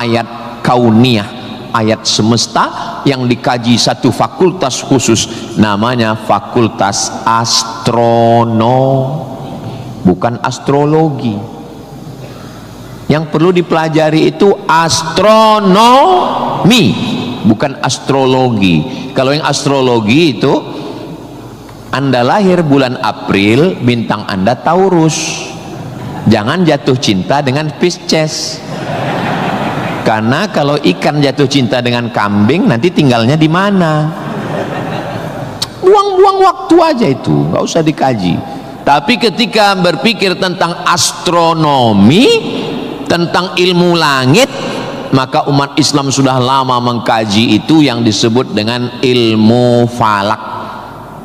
ayat kauniyah, ayat semesta yang dikaji satu fakultas khusus, namanya fakultas bukan astrologi. Yang perlu dipelajari itu astronomi, bukan astrologi. Kalau yang astrologi itu, Anda lahir bulan April, bintang Anda Taurus, jangan jatuh cinta dengan Pisces. Karena kalau ikan jatuh cinta dengan kambing, nanti tinggalnya di mana? Buang-buang waktu aja itu, nggak usah dikaji. Tapi ketika berpikir tentang astronomi, tentang ilmu langit, maka umat Islam sudah lama mengkaji itu yang disebut dengan ilmu falak.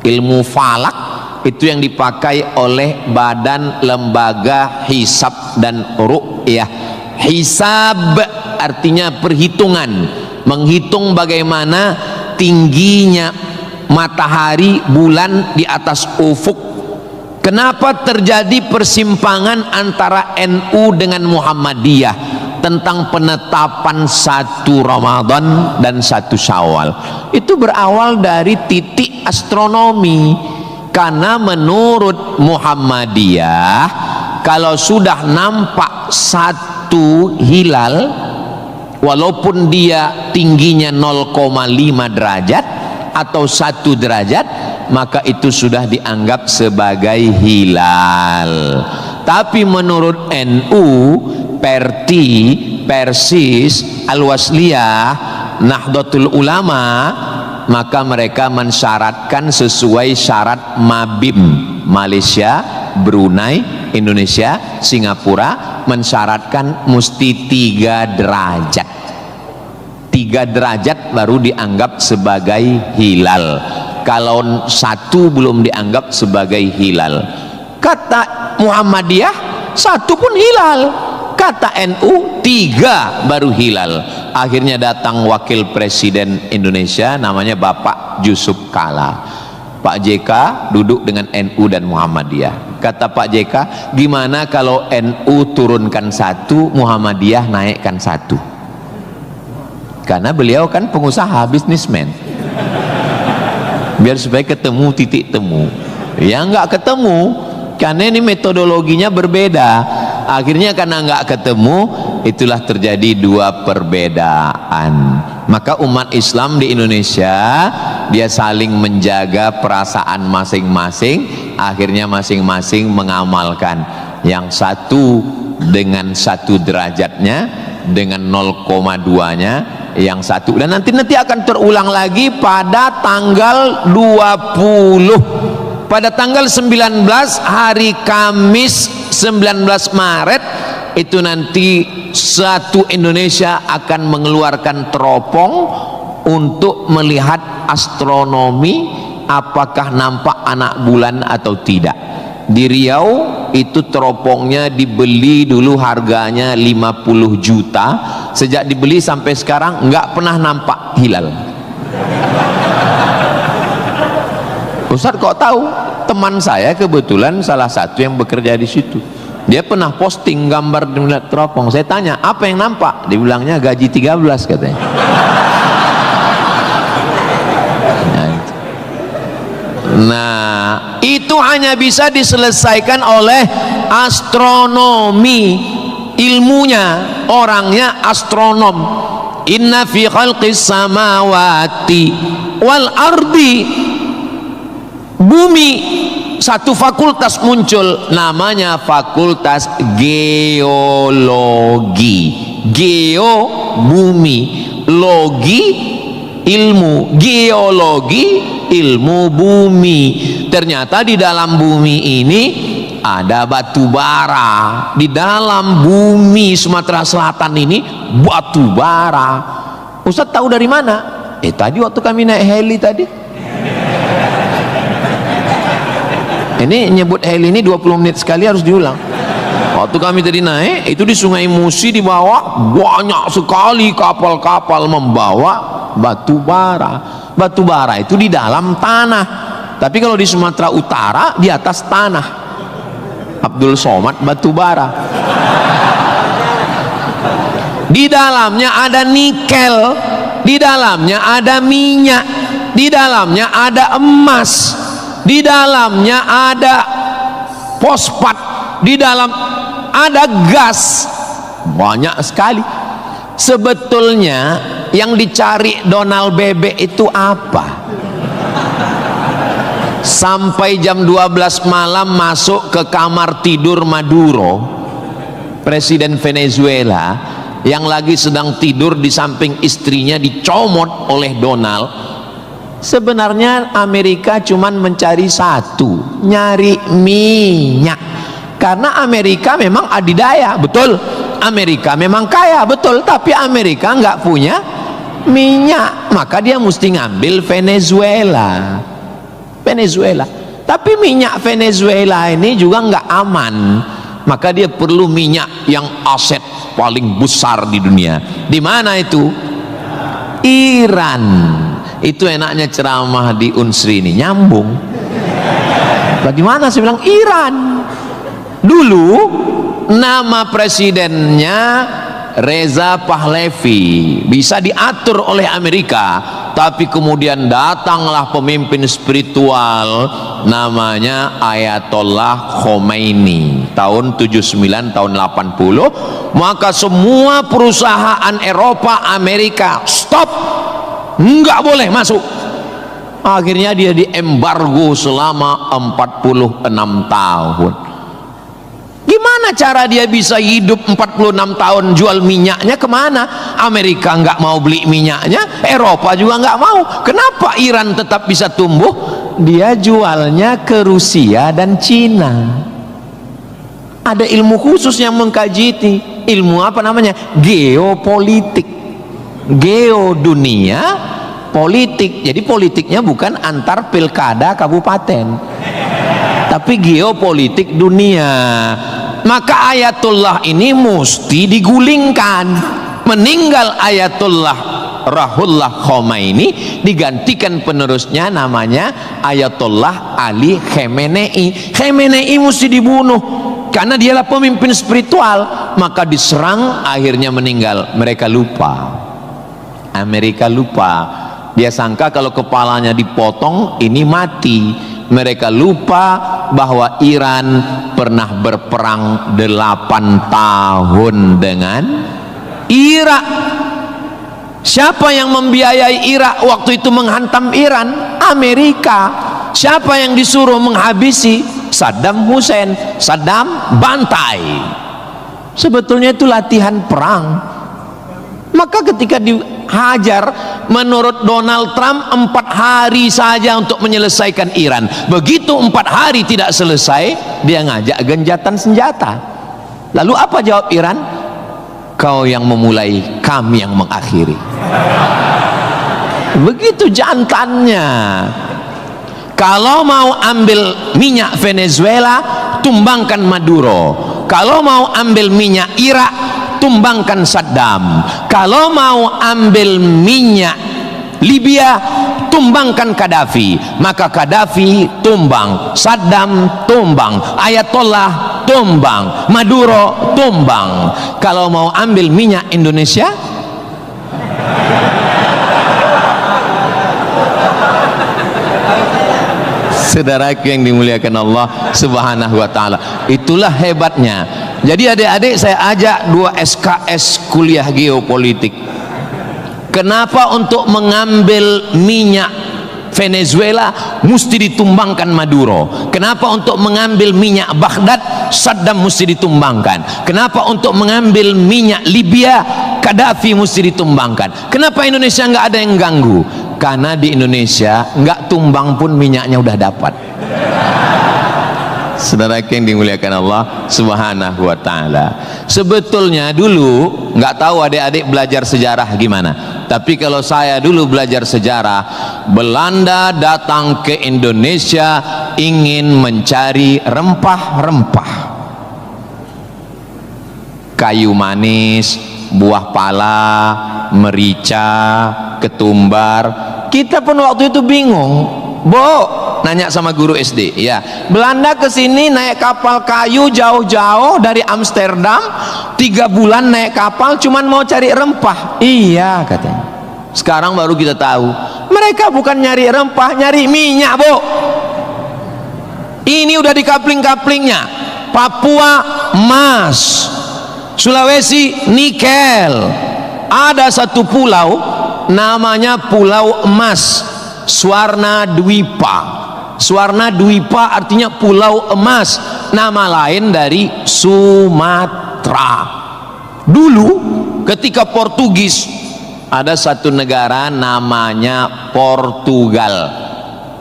Ilmu falak itu yang dipakai oleh Badan Lembaga Hisab dan Ru'yah. Hisab artinya perhitungan, menghitung bagaimana tingginya matahari, bulan di atas ufuk. Kenapa terjadi persimpangan antara NU dengan Muhammadiyah tentang penetapan 1 Ramadan dan 1 Syawal? Itu berawal dari titik astronomi. Karena menurut Muhammadiyah, kalau sudah nampak 1 hilal, walaupun dia tingginya 0,5 derajat atau 1 derajat, maka itu sudah dianggap sebagai hilal. Tapi menurut NU, Persis, Al-Wasliyah, Nahdlatul Ulama, maka mereka mensyaratkan sesuai syarat Mabim, Malaysia, Brunei, Indonesia, Singapura, mensyaratkan mesti 3 derajat. 3 derajat baru dianggap sebagai hilal. Kalau 1 belum dianggap sebagai hilal. Kata Muhammadiyah 1 pun hilal, kata NU 3 baru hilal. Akhirnya datang wakil presiden Indonesia, namanya Bapak Yusuf Kala. Pak JK duduk dengan NU dan Muhammadiyah. Kata Pak JK, gimana kalau NU turunkan 1, Muhammadiyah naikkan 1? Karena beliau kan pengusaha, bisnismen, biar supaya ketemu titik temu. Ya nggak ketemu, karena ini metodologinya berbeda. Akhirnya karena nggak ketemu, itulah terjadi 2 perbedaan. Maka umat Islam di Indonesia, dia saling menjaga perasaan masing-masing. Akhirnya masing-masing mengamalkan. Yang 1 dengan 1 derajatnya, dengan 0,2-nya, yang 1, dan nanti akan terulang lagi pada tanggal 20, pada tanggal 19, hari Kamis 19 Maret itu nanti satu Indonesia akan mengeluarkan teropong untuk melihat astronomi, apakah nampak anak bulan atau tidak. Di Riau itu teropongnya dibeli dulu harganya 50 juta. Sejak dibeli sampai sekarang nggak pernah nampak hilal. Ustaz kok tahu? Teman saya kebetulan salah satu yang bekerja di situ. Dia pernah posting gambar di teropong. Saya tanya, apa yang nampak? Dibilangnya gaji 13 katanya. Nah, itu hanya bisa diselesaikan oleh astronomi. Ilmunya, orangnya astronom. Inna fi khalqis samawati wal ardi, bumi, satu fakultas muncul, namanya fakultas geologi. Geo bumi, logi ilmu, geologi ilmu bumi. Ternyata di dalam bumi ini ada batu bara. Di dalam bumi Sumatera Selatan ini batu bara. Ustaz tahu dari mana? Tadi waktu kami naik heli tadi. Ini nyebut heli ini 20 menit sekali harus diulang. Waktu kami tadi naik, itu di Sungai Musi di bawah banyak sekali kapal-kapal membawa batu bara. Batu bara itu di dalam tanah. Tapi kalau di Sumatera Utara di atas tanah. Abdul Somad batu bara. di dalamnya ada nikel, di dalamnya ada minyak, di dalamnya ada emas, di dalamnya ada fosfat, di dalam ada gas, banyak sekali. Sebetulnya yang dicari Donald Bebek itu apa? Sampai jam 12 malam masuk ke kamar tidur Maduro, presiden Venezuela, yang lagi sedang tidur di samping istrinya dicomot oleh Donald. Sebenarnya Amerika cuman mencari satu, nyari minyak. Karena Amerika memang adidaya, betul. Amerika memang kaya, betul. Tapi Amerika nggak punya minyak, maka dia mesti ngambil Venezuela. Tapi minyak Venezuela ini juga nggak aman, maka dia perlu minyak yang aset paling besar di dunia. Di mana itu? Iran. Itu enaknya ceramah di Unsri ini, nyambung. Bagaimana saya bilang Iran? Dulu nama presidennya Reza Pahlavi, bisa diatur oleh Amerika, tapi kemudian datanglah pemimpin spiritual namanya Ayatollah Khomeini tahun 79 tahun 80, maka semua perusahaan Eropa, Amerika stop, nggak boleh masuk. Akhirnya dia diembargo selama 46 tahun. Gimana cara dia bisa hidup 46 tahun? Jual minyaknya kemana? Amerika nggak mau beli minyaknya, Eropa juga nggak mau. Kenapa Iran tetap bisa tumbuh? Dia jualnya ke Rusia dan Cina. Ada ilmu khusus yang mengkaji ini. Ilmu apa namanya? Geopolitik. Geo dunia, politik. Jadi politiknya bukan antar pilkada kabupaten, tapi geopolitik dunia. Maka Ayatullah ini mesti digulingkan. Meninggal Ayatullah Ruhollah Khomeini, digantikan penerusnya namanya Ayatollah Ali Khamenei. Khamenei mesti dibunuh karena dialah pemimpin spiritual, maka diserang, akhirnya meninggal. Mereka lupa, Amerika lupa. Dia sangka kalau kepalanya dipotong ini mati. Mereka lupa bahwa Iran pernah berperang 8 tahun dengan Irak. Siapa yang membiayai Irak waktu itu menghantam Iran? Amerika. Siapa yang disuruh menghabisi? Saddam Hussein. Saddam bantai. Sebetulnya itu latihan perang. Maka ketika dihajar, menurut Donald Trump 4 hari saja untuk menyelesaikan Iran. Begitu 4 hari tidak selesai, dia ngajak genjatan senjata. Lalu apa jawab Iran? Kau yang memulai, kami yang mengakhiri. Begitu jantannya. Kalau mau ambil minyak Venezuela, tumbangkan Maduro. Kalau mau ambil minyak Irak, tumbangkan Saddam. Kalau mau ambil minyak Libya, tumbangkan Gaddafi. Maka Gaddafi tumbang, Saddam tumbang, Ayatollah tumbang, Maduro tumbang. Kalau mau ambil minyak Indonesia, saudaraku yang dimuliakan Allah Subhanahu wa taala, itulah hebatnya. Jadi adik-adik saya ajak 2 SKS kuliah geopolitik. Kenapa untuk mengambil minyak Venezuela mesti ditumbangkan Maduro? Kenapa untuk mengambil minyak Baghdad Saddam mesti ditumbangkan? Kenapa untuk mengambil minyak Libya Gaddafi mesti ditumbangkan? Kenapa Indonesia nggak ada yang ganggu? Karena di Indonesia nggak tumbang pun minyaknya udah dapat. Saudara yang dimuliakan Allah Subhanahu wa taala. Sebetulnya dulu nggak tahu adik-adik belajar sejarah gimana. Tapi kalau saya dulu belajar sejarah, Belanda datang ke Indonesia ingin mencari rempah-rempah. Kayu manis, buah pala, merica, ketumbar. Kita pun waktu itu bingung. Bu, nanya sama guru SD, ya, Belanda ke sini naik kapal kayu jauh-jauh dari Amsterdam, 3 bulan naik kapal cuman mau cari rempah. Iya, katanya. Sekarang baru kita tahu, mereka bukan nyari rempah, nyari minyak, Bu. Ini udah di kapling-kaplingnya. Papua emas, Sulawesi nikel. Ada satu pulau namanya Pulau Emas, Swarna Dwipa. Swarna Dwipa artinya pulau emas, nama lain dari Sumatera. Dulu ketika Portugis, ada satu negara namanya Portugal,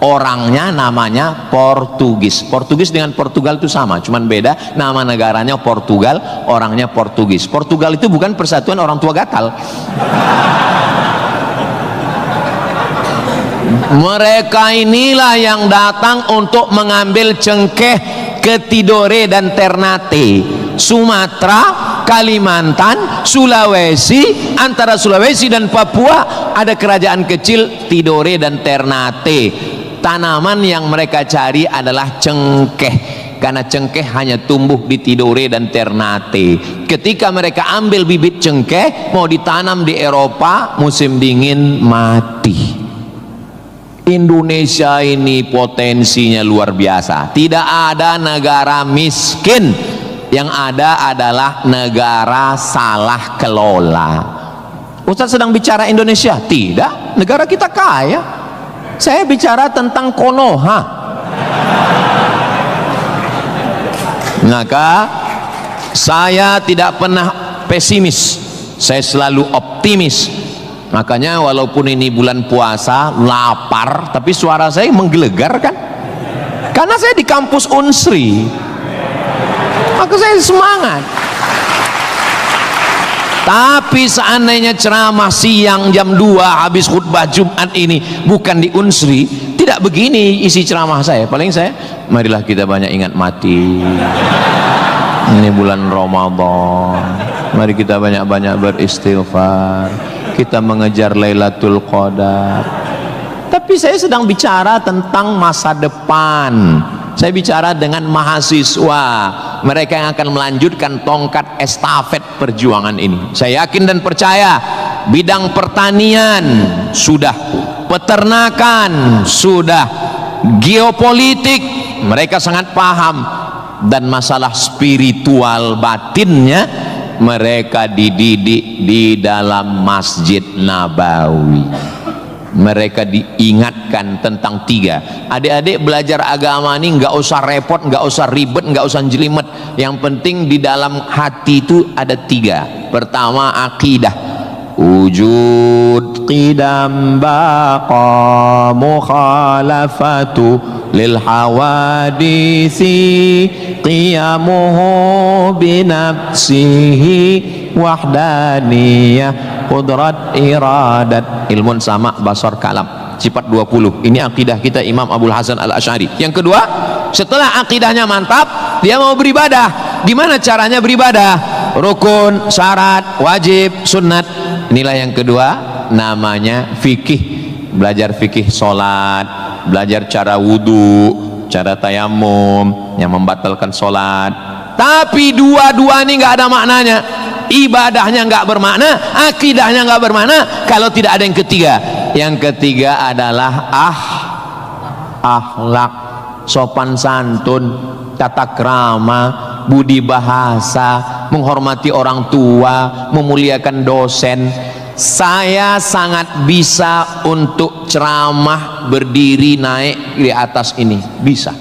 orangnya namanya Portugis. Portugis dengan Portugal itu sama, cuman beda, nama negaranya Portugal, orangnya Portugis. Portugal itu bukan persatuan orang tua gatal. Mereka inilah yang datang untuk mengambil cengkeh ke Tidore dan Ternate, Sumatera, Kalimantan, Sulawesi. Antara Sulawesi dan Papua ada kerajaan kecil Tidore dan Ternate. Tanaman yang mereka cari adalah cengkeh, karena cengkeh hanya tumbuh di Tidore dan Ternate. Ketika mereka ambil bibit cengkeh mau ditanam di Eropa, musim dingin mati. Indonesia ini potensinya luar biasa. Tidak ada negara miskin, yang ada adalah negara salah kelola. Ustaz sedang bicara Indonesia? Tidak, negara kita kaya. Saya bicara tentang Konoha. Maka saya tidak pernah pesimis, saya selalu optimis. Makanya walaupun ini bulan puasa, lapar, tapi suara saya menggelegar kan? Karena saya di kampus Unsri, maka saya semangat. Tapi seandainya ceramah siang jam 2 habis khutbah Jumat ini bukan di Unsri, tidak begini isi ceramah saya. Paling saya, marilah kita banyak ingat mati. Ini bulan Ramadan, mari kita banyak-banyak beristighfar, kita mengejar Lailatul Qadar. Tapi saya sedang bicara tentang masa depan. Saya bicara dengan mahasiswa, mereka yang akan melanjutkan tongkat estafet perjuangan ini. Saya yakin dan percaya bidang pertanian sudah, peternakan sudah, geopolitik mereka sangat paham, dan masalah spiritual batinnya mereka dididik di dalam Masjid Nabawi. Mereka diingatkan tentang 3. Adik-adik belajar agama ini nggak usah repot, nggak usah ribet, nggak usah jelimet. Yang penting di dalam hati itu ada 3. Pertama, akidah. Wujud qidam baqa mukhalafatu lil hawadisi qiyamuhu binafsihi wahdaniyah qudrat iradat ilmun sama basar kalam sifat 20. Ini akidah kita Imam Abul Hasan Al-Asy'ari. Yang kedua, setelah akidahnya mantap, dia mau beribadah. Gimana caranya beribadah? Rukun, syarat, wajib, sunnat. Inilah yang kedua, namanya fikih. Belajar fikih solat, belajar cara wudhu, cara tayamum yang membatalkan solat. Tapi dua-dua ini nggak ada maknanya. Ibadahnya nggak bermakna, akidahnya nggak bermakna kalau tidak ada yang ketiga. Yang ketiga adalah akhlak, sopan santun, tata krama, budi bahasa, menghormati orang tua, memuliakan dosen. Saya sangat bisa untuk ceramah berdiri naik di atas ini, bisa.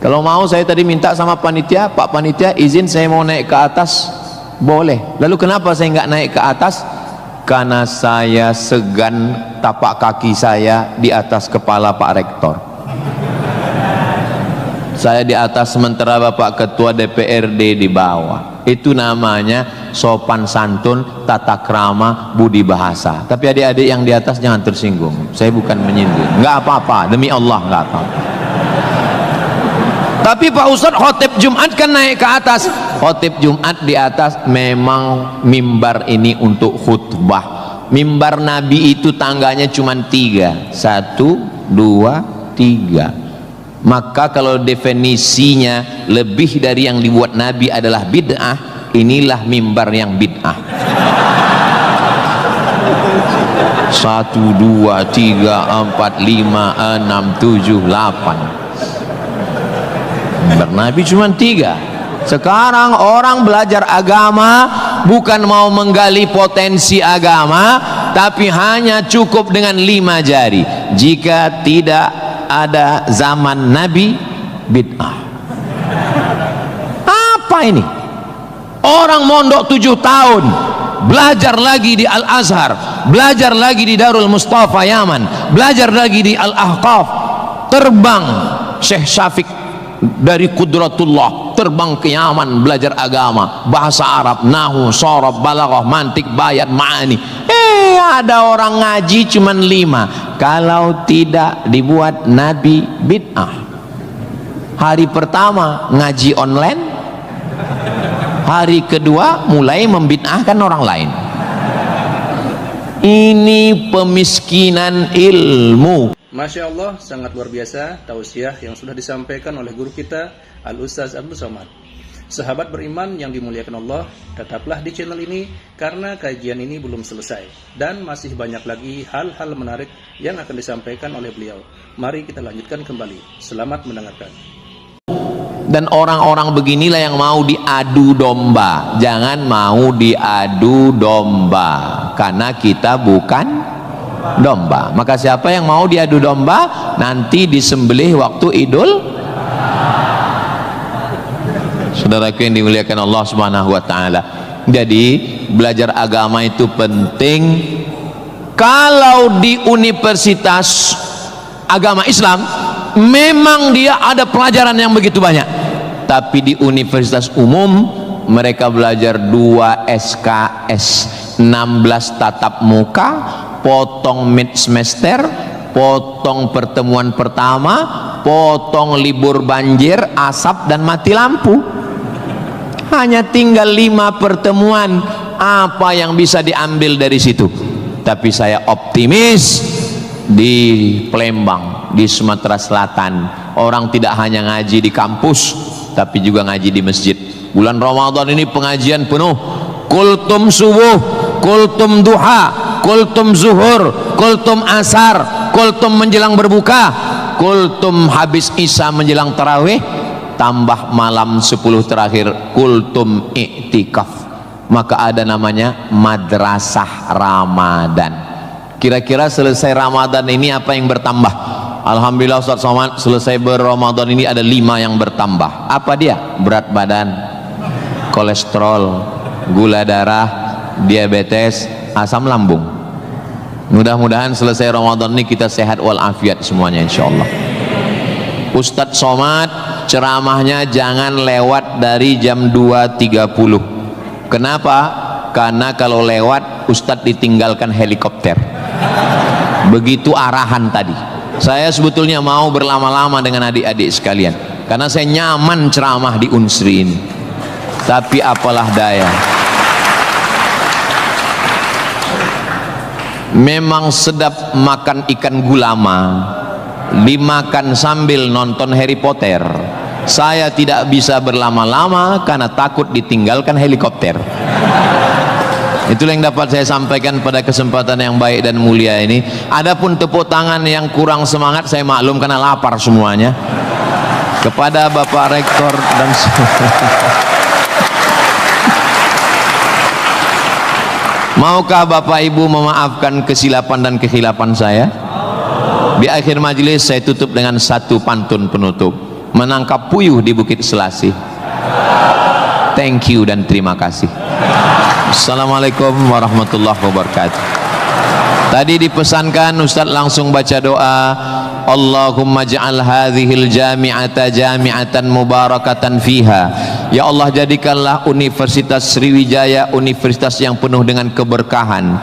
Kalau mau saya tadi minta sama panitia, Pak panitia izin saya mau naik ke atas, boleh. Lalu kenapa saya nggak naik ke atas? Karena saya segan tapak kaki saya di atas kepala Pak Rektor. Saya di atas sementara Bapak Ketua DPRD di bawah. Itu namanya sopan santun, tata krama, budi bahasa. Tapi adik-adik yang di atas jangan tersinggung. Saya bukan menyinggung. Nggak apa-apa, demi Allah nggak apa-apa. Tapi Pak Ustadz khotib Jumat kan naik ke atas. Khotib Jumat di atas memang mimbar ini untuk khutbah. Mimbar Nabi itu tangganya cuma 3, 1, 2, 3. Maka kalau definisinya lebih dari yang dibuat Nabi adalah bid'ah, inilah mimbar yang bid'ah. 1, 2, 3, 4, 5, 6, 7, 8. Mimbar Nabi cuma 3. Sekarang orang belajar agama bukan mau menggali potensi agama, tapi hanya cukup dengan 5 jari. Jika tidak ada zaman Nabi, bid'ah. Apa ini? Orang mondok 7 tahun, belajar lagi di Al-Azhar, belajar lagi di Darul Mustafa Yaman, belajar lagi di Al-Ahqaf, terbang Syekh Syafiq dari Qudratullah, terbang ke Yaman belajar agama, bahasa Arab, nahu, sorob, balaghah, mantik, bayat, ma'ani. Ada orang ngaji cuman 5. Kalau tidak dibuat Nabi, bid'ah. Hari pertama ngaji online, hari kedua mulai membid'ahkan orang lain. Ini pemiskinan ilmu. Masya Allah, sangat luar biasa tausiah yang sudah disampaikan oleh guru kita Al-Ustaz Abdul Somad. Sahabat beriman yang dimuliakan Allah, tetaplah di channel ini karena kajian ini belum selesai dan masih banyak lagi hal-hal menarik yang akan disampaikan oleh beliau. Mari kita lanjutkan kembali. Selamat mendengarkan. Dan orang-orang beginilah yang mau diadu domba. Jangan mau diadu domba, karena kita bukan domba. Maka siapa yang mau diadu domba, nanti disembelih waktu Idul. Saudaraku yang dimuliakan Allah Subhanahu wa taala. Jadi belajar agama itu penting. Kalau di universitas agama Islam memang dia ada pelajaran yang begitu banyak. Tapi di universitas umum mereka belajar 2 SKS, 16 tatap muka, potong mid semester, potong pertemuan pertama, potong libur banjir, asap dan mati lampu. Hanya tinggal 5 pertemuan. Apa yang bisa diambil dari situ? Tapi saya optimis di Palembang, di Sumatera Selatan, orang tidak hanya ngaji di kampus, tapi juga ngaji di masjid. Bulan Ramadan ini pengajian penuh. Kultum subuh, kultum duha, kultum zuhur, kultum asar, kultum menjelang berbuka, kultum habis isya menjelang tarawih, tambah malam 10 terakhir kultum iktikaf. Maka ada namanya madrasah Ramadan. Kira-kira selesai Ramadan ini apa yang bertambah? Alhamdulillah Ustaz Somad, selesai berRamadan ini ada 5 yang bertambah. Apa dia? Berat badan, kolesterol, gula darah, diabetes, asam lambung. Mudah-mudahan selesai Ramadan ini kita sehat walafiat semuanya insyaallah. Ustaz Somad ceramahnya jangan lewat dari jam 2.30. Kenapa? Karena kalau lewat Ustadz ditinggalkan helikopter. Begitu arahan tadi. Saya sebetulnya mau berlama-lama dengan adik-adik sekalian, karena saya nyaman ceramah di Unsri ini. Tapi apalah daya, memang sedap makan ikan gulama dimakan sambil nonton Harry Potter. Saya tidak bisa berlama-lama karena takut ditinggalkan helikopter. Itulah yang dapat saya sampaikan pada kesempatan yang baik dan mulia ini. Adapun tepuk tangan yang kurang semangat saya maklum karena lapar semuanya. Kepada Bapak Rektor dan maukah Bapak Ibu memaafkan kesilapan dan kekhilapan saya? Di akhir majelis saya tutup dengan satu pantun penutup. Menangkap puyuh di Bukit Selasih. Thank you dan terima kasih. Assalamualaikum warahmatullahi wabarakatuh. Tadi dipesankan Ustaz langsung baca doa. Allahumma ja'al hadhil jami'ata jami'atan mubarakatan fiha. Ya Allah, jadikanlah Universitas Sriwijaya universitas yang penuh dengan keberkahan.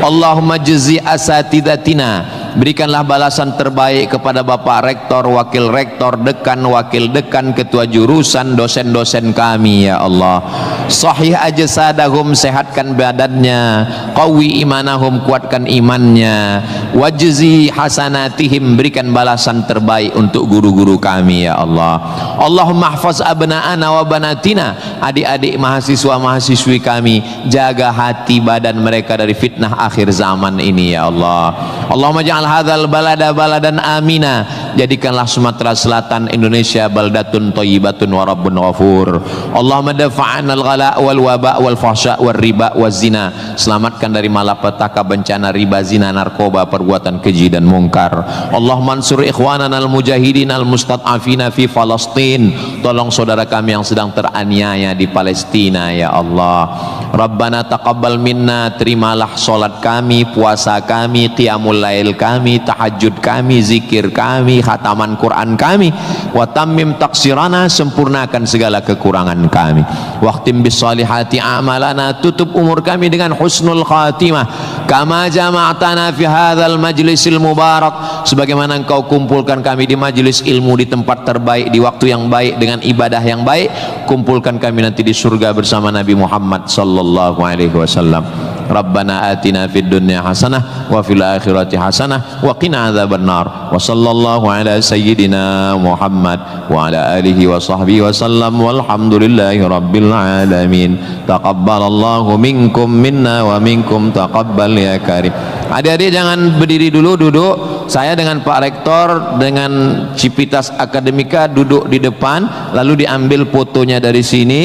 Allahumma jazi asatidatina Berikanlah balasan terbaik kepada Bapak Rektor, Wakil Rektor, Dekan, Wakil Dekan, Ketua Jurusan, dosen-dosen kami ya Allah. Sahih ajsadahum, sehatkan badannya, qawi imanahum, kuatkan imannya, wajzi hasanatihim, berikan balasan terbaik untuk guru-guru kami ya Allah. Allahumma hafaz abna'ana wa banatina, adik-adik mahasiswa mahasiswi kami, jaga hati badan mereka dari fitnah akhir zaman ini ya Allah. Allahumma ja'al hadzal balada baladan amina, jadikanlah Sumatera Selatan Indonesia baldatun thayyibatun wa rabbun ghafur. Allahumma dafa'an al-ghala wal waba wal fahsya wal riba waz zina, selamatkan dari malapetaka, bencana riba, zina, narkoba, perbuatan keji dan mungkar. Allahumma ansur ikhwanana al-mujahidin al-mustad'afina fi Palestin, tolong saudara kami yang sedang teraniaya di Palestina ya Allah. Rabbana taqabbal minna, terimalah salat kami, puasa kami, qiyamul lail kami, tahajud kami, zikir kami, khataman Quran kami. Wa tammim taqsirana, sempurnakan segala kekurangan kami. Waqtim bis salihati a'malana, tutup umur kami dengan husnul khatimah. Kama jama'tana fi hadzal majlisil mubarak, sebagaimana engkau kumpulkan kami di majlis ilmu, di tempat terbaik, di waktu yang baik, dengan ibadah yang baik, kumpulkan kami nanti di surga bersama Nabi Muhammad sallallahu alaihi wasallam. Rabbana atina fid dunya hasanah wa fil akhirati hasanah wa qina adzabannar. Wa sallallahu ala sayyidina Muhammad wa ala alihi wa sahbihi wa sallam, walhamdulillahi rabbil alamin. Taqabbalallahu minkum minna wa minkum taqabbal ya karim. Adik-adik jangan berdiri dulu, duduk. Saya dengan Pak Rektor dengan Civitas Akademika duduk di depan, lalu diambil fotonya dari sini.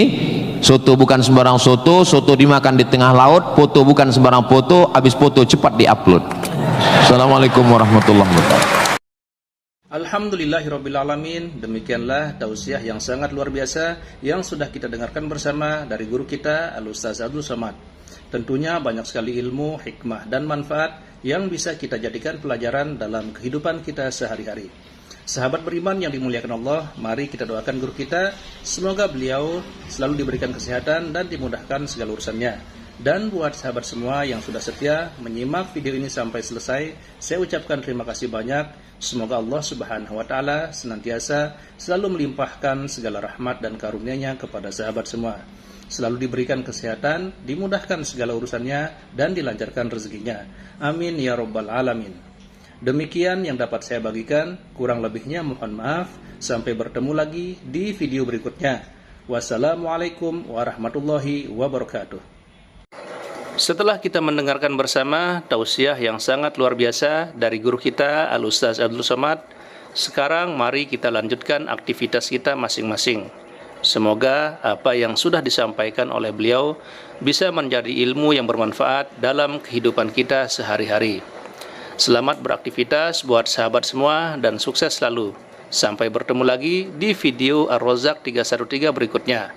Soto bukan sembarang soto, soto dimakan di tengah laut, foto bukan sembarang foto, habis foto cepat diupload. Assalamualaikum warahmatullahi wabarakatuh. Alhamdulillahirrabbilalamin. Demikianlah tausiah yang sangat luar biasa yang sudah kita dengarkan bersama dari guru kita Al-Ustaz Abdul Somad. Tentunya banyak sekali ilmu, hikmah dan manfaat yang bisa kita jadikan pelajaran dalam kehidupan kita sehari-hari. Sahabat beriman yang dimuliakan Allah, mari kita doakan guru kita, semoga beliau selalu diberikan kesehatan dan dimudahkan segala urusannya. Dan buat sahabat semua yang sudah setia menyimak video ini sampai selesai, saya ucapkan terima kasih banyak. Semoga Allah Subhanahu wa taala senantiasa selalu melimpahkan segala rahmat dan karunia-Nya kepada sahabat semua. Selalu diberikan kesehatan, dimudahkan segala urusannya, dan dilancarkan rezekinya. Amin ya rabbal alamin. Demikian yang dapat saya bagikan, kurang lebihnya mohon maaf. Sampai bertemu lagi di video berikutnya. Wassalamualaikum warahmatullahi wabarakatuh. Setelah kita mendengarkan bersama tausiah yang sangat luar biasa dari guru kita Al-Ustaz Abdul Somad, sekarang mari kita lanjutkan aktivitas kita masing-masing. Semoga apa yang sudah disampaikan oleh beliau bisa menjadi ilmu yang bermanfaat dalam kehidupan kita sehari-hari. Selamat beraktivitas buat sahabat semua dan sukses selalu. Sampai bertemu lagi di video Ar-Razzaq 313 berikutnya.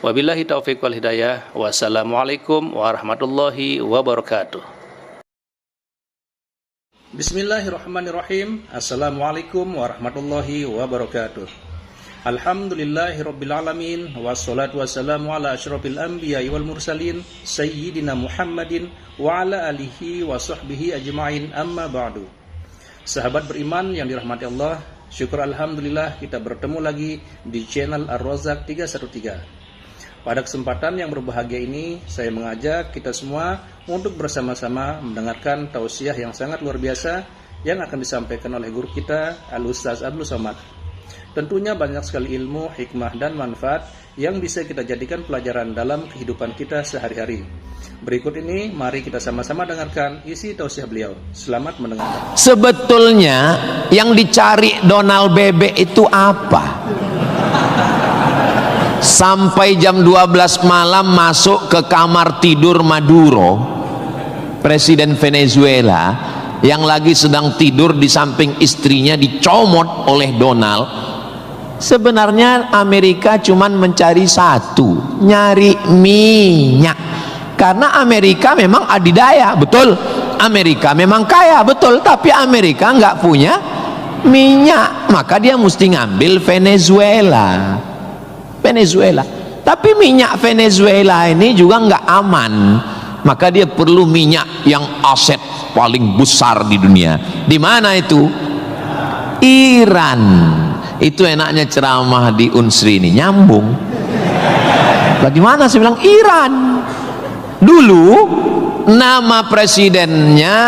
Wabillahi taufiq wal hidayah. Wassalamualaikum warahmatullahi wabarakatuh. Bismillahirrahmanirrahim. Assalamualaikum warahmatullahi wabarakatuh. Alhamdulillahirrabbilalamin. Wassalatu wassalamu ala asyrafil anbiya wal mursalin Sayyidina Muhammadin wa ala alihi wa sahbihi ajma'in, amma ba'du. Sahabat beriman yang dirahmati Allah, syukur alhamdulillah kita bertemu lagi di channel Ar-Razzaq 313. Pada kesempatan yang berbahagia ini, saya mengajak kita semua untuk bersama-sama mendengarkan tausiah yang sangat luar biasa yang akan disampaikan oleh guru kita Al-Ustaz Abdul Somad. Tentunya banyak sekali ilmu, hikmah dan manfaat yang bisa kita jadikan pelajaran dalam kehidupan kita sehari-hari. Berikut ini mari kita sama-sama dengarkan isi tausiah beliau. Selamat mendengarkan. Sebetulnya yang dicari Donald Bebek itu apa? Sampai jam 12 malam masuk ke kamar tidur Maduro, Presiden Venezuela, yang lagi sedang tidur di samping istrinya dicomot oleh Donald. Sebenarnya Amerika cuman mencari satu, nyari minyak. Karena Amerika memang adidaya, betul. Amerika memang kaya, betul. Tapi Amerika nggak punya minyak, maka dia mesti ngambil Venezuela. Tapi minyak Venezuela ini juga nggak aman. maka dia perlu minyak yang aset paling besar di dunia. Di mana itu? Iran. Itu enaknya ceramah di Unsri ini, nyambung. Di mana? Saya bilang Iran. Dulu nama presidennya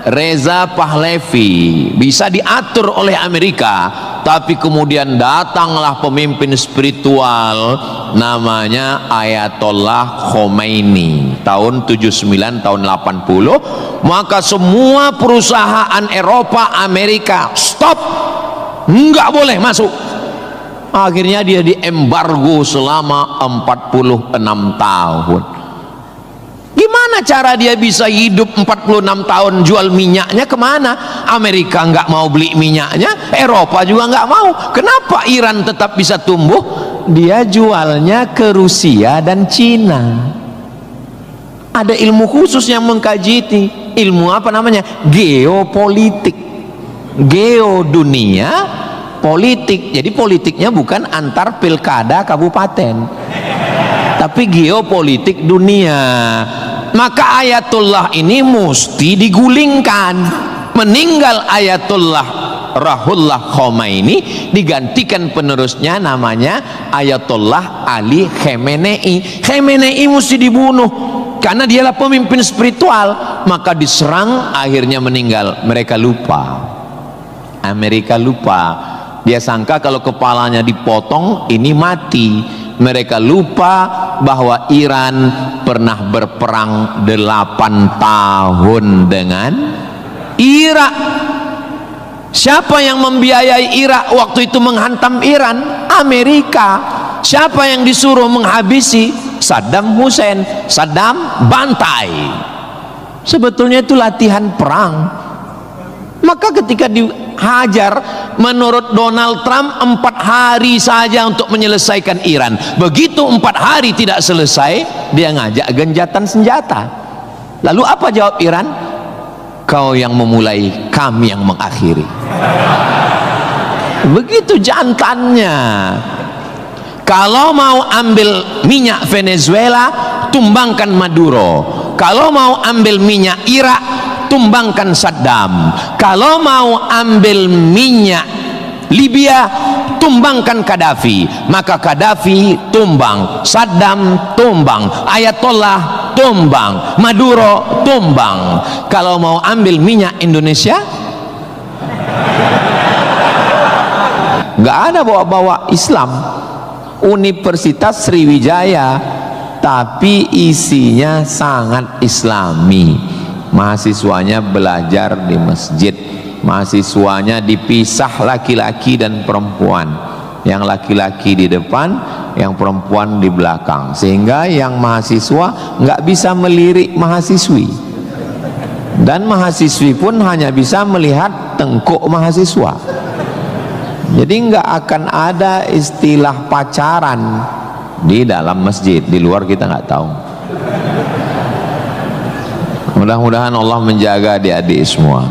Reza Pahlavi, bisa diatur oleh Amerika, tapi kemudian datanglah pemimpin spiritual namanya Ayatollah Khomeini tahun 79 tahun 80, maka semua perusahaan Eropa, Amerika stop, nggak boleh masuk. Akhirnya dia diembargo selama 46 tahun. Gimana cara dia bisa hidup 46 tahun? Jual minyaknya kemana? Amerika nggak mau beli minyaknya, Eropa juga nggak mau. Kenapa Iran tetap bisa tumbuh? Dia jualnya ke Rusia dan Cina. Ada ilmu khusus yang mengkaji ini. Ilmu apa namanya? Geopolitik. Geo dunia, politik. Jadi politiknya bukan antar pilkada kabupaten, tapi geopolitik dunia. Maka Ayatullah ini mesti digulingkan. Meninggal Ayatullah Ruhollah Khomeini, digantikan penerusnya namanya Ayatollah Ali Khamenei. Khamenei mesti dibunuh karena dialah pemimpin spiritual, maka diserang, akhirnya meninggal. Mereka lupa, Amerika lupa. Dia sangka kalau kepalanya dipotong ini mati. Mereka lupa bahwa Iran pernah berperang 8 tahun dengan Irak. Siapa yang membiayai Irak waktu itu menghantam Iran? Amerika. Siapa yang disuruh menghabisi? Saddam Hussein. Saddam bantai. Sebetulnya itu latihan perang. Maka ketika dihajar, menurut Donald Trump 4 hari saja untuk menyelesaikan Iran. Begitu 4 hari tidak selesai, dia ngajak genjatan senjata. Lalu apa jawab Iran? Kau yang memulai, kami yang mengakhiri. Begitu jantannya. Kalau mau ambil minyak Venezuela, tumbangkan Maduro. Kalau mau ambil minyak Irak, tumbangkan Saddam. Kalau mau ambil minyak Libya, tumbangkan Gaddafi. Maka Gaddafi tumbang, Saddam tumbang, Ayatollah tumbang, Maduro tumbang. Kalau mau ambil minyak Indonesia, nggak ada bawa-bawa Islam. Universitas Sriwijaya, tapi isinya sangat Islami. Mahasiswanya belajar di masjid, mahasiswanya dipisah laki-laki dan perempuan, yang laki-laki di depan, yang perempuan di belakang, sehingga yang mahasiswa nggak bisa melirik mahasiswi, dan mahasiswi pun hanya bisa melihat tengkuk mahasiswa. Jadi nggak akan ada istilah pacaran di dalam masjid, di luar kita nggak tahu. Mudah-mudahan Allah menjaga adik-adik semua.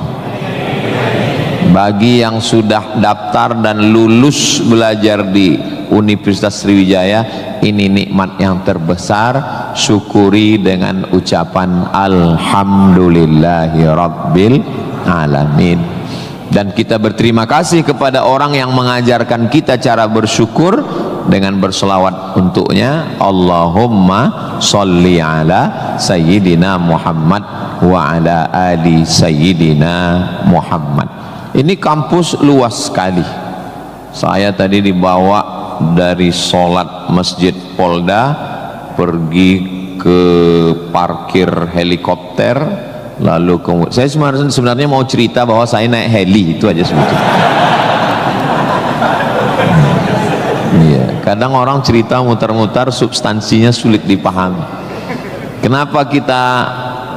Bagi yang sudah daftar dan lulus belajar di Universitas Sriwijaya, ini nikmat yang terbesar. Syukuri dengan ucapan Alhamdulillahi Rabbil Alamin. Dan kita berterima kasih kepada orang yang mengajarkan kita cara bersyukur dengan berselawat untuknya. Allahumma sholli ala Sayyidina Muhammad wa ala ali Sayyidina Muhammad. Ini kampus luas sekali. Saya tadi dibawa dari sholat Masjid Polda pergi ke parkir helikopter. Lalu saya sebenarnya mau cerita bahwa saya naik heli, itu aja sebetulnya. Iya, kadang orang cerita mutar-mutar, substansinya sulit dipahami. Kenapa kita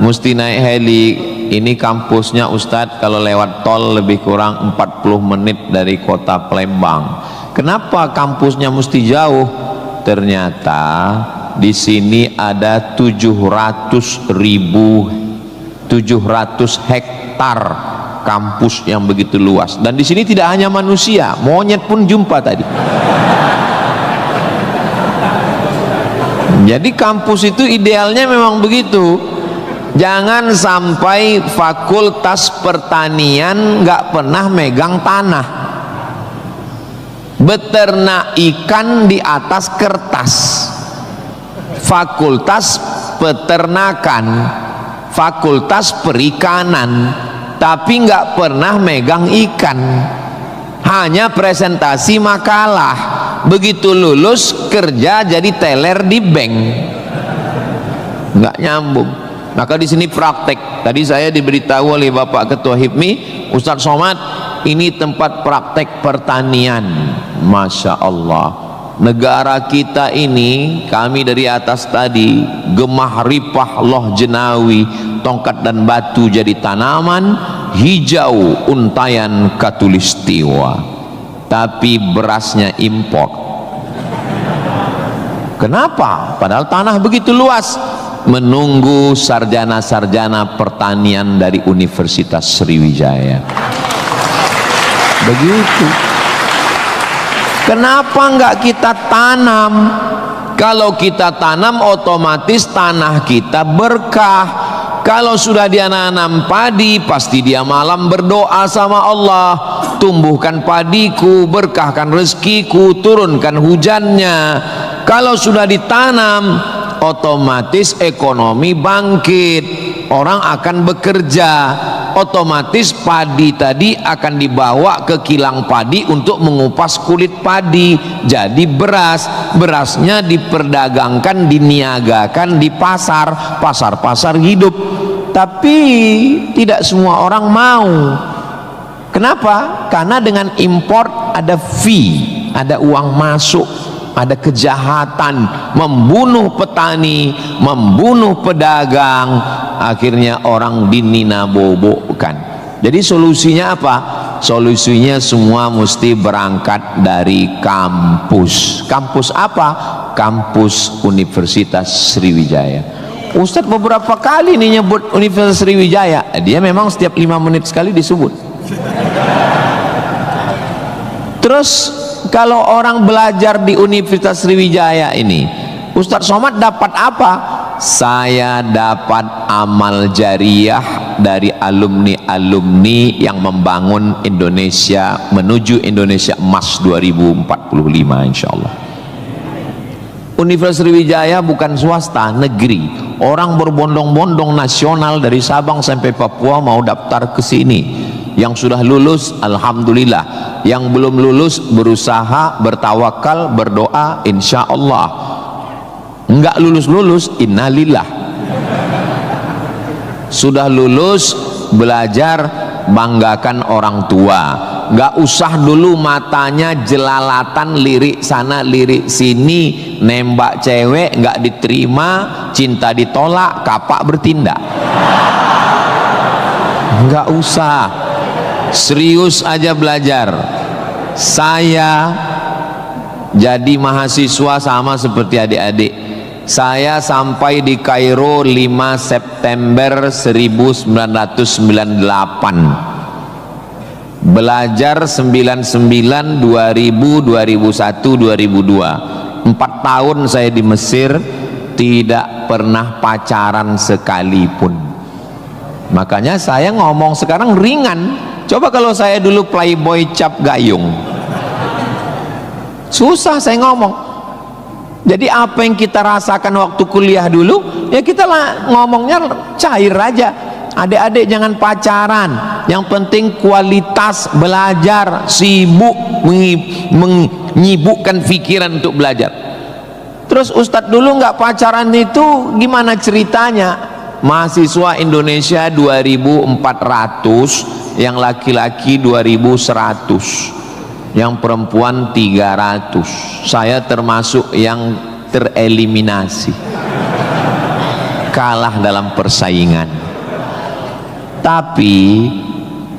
mesti naik heli? Ini kampusnya Ustadz kalau lewat tol lebih kurang 40 menit dari kota Palembang. Kenapa kampusnya mesti jauh? Ternyata di sini ada 700 hektar kampus yang begitu luas, dan di sini tidak hanya manusia, monyet pun jumpa tadi. Jadi kampus itu idealnya memang begitu. Jangan sampai fakultas pertanian nggak pernah megang tanah, beternak ikan di atas kertas. Fakultas peternakan, fakultas perikanan, tapi nggak pernah megang ikan, hanya presentasi makalah. Begitu lulus kerja jadi teller di bank, nggak nyambung. Maka di sini praktek. Tadi saya diberitahu oleh Bapak Ketua HIPMI, Ustadz Somad, ini tempat praktek pertanian. Masya Allah, negara kita ini, kami dari atas tadi, gemah ripah loh jenawi, tongkat dan batu jadi tanaman, hijau untayan katulistiwa, tapi berasnya impor. Kenapa? Padahal tanah begitu luas. Menunggu sarjana-sarjana pertanian dari Universitas Sriwijaya. Begitu. Kenapa enggak kita tanam? Kalau kita tanam otomatis tanah kita berkah. Kalau sudah dia nanam padi, pasti dia malam berdoa sama Allah, tumbuhkan padiku, berkahkan rezekiku, turunkan hujannya. Kalau sudah ditanam, otomatis ekonomi bangkit, orang akan bekerja, otomatis padi tadi akan dibawa ke kilang padi untuk mengupas kulit padi jadi beras. Berasnya diperdagangkan, diniagakan di pasar-pasar hidup. Tapi tidak semua orang mau. Kenapa? Karena dengan import ada fee, ada uang masuk, ada kejahatan, membunuh petani, membunuh pedagang, akhirnya orang dininabobokan. Jadi solusinya apa? Solusinya semua mesti berangkat dari kampus. Kampus apa? Kampus Universitas Sriwijaya. Ustadz beberapa kali nih nyebut Universitas Sriwijaya, dia memang setiap 5 menit sekali disebut. Terus kalau orang belajar di Universitas Sriwijaya ini, Ustadz Somad dapat apa? Saya dapat amal jariah dari alumni-alumni yang membangun Indonesia menuju Indonesia Emas 2045 insyaallah. Universitas Sriwijaya bukan swasta, negeri. Orang berbondong-bondong nasional dari Sabang sampai Papua mau daftar ke sini. Yang sudah lulus alhamdulillah, yang belum lulus berusaha, bertawakal, berdoa, insya Allah. Enggak lulus innalillah. Sudah lulus, belajar, banggakan orang tua. Enggak usah dulu matanya jelalatan, lirik sana lirik sini, nembak cewek enggak diterima, cinta ditolak, kapak bertindak. Enggak usah, serius aja belajar. Saya jadi mahasiswa sama seperti adik-adik. Saya sampai di Kairo 5 September 1998. Belajar 99, 2000, 2001, 2002. 4 tahun saya di Mesir, tidak pernah pacaran sekalipun. Makanya saya ngomong sekarang ringan. Coba kalau saya dulu playboy cap gayung, susah saya ngomong. Jadi apa yang kita rasakan waktu kuliah dulu, ya kita lah ngomongnya cair aja. Adik-adik jangan pacaran, yang penting kualitas belajar, sibuk menyibukkan pikiran untuk belajar. Terus Ustadz dulu nggak pacaran itu gimana ceritanya? Mahasiswa Indonesia 2400, yang laki-laki 2100, yang perempuan 300. Saya termasuk yang tereliminasi, kalah dalam persaingan. Tapi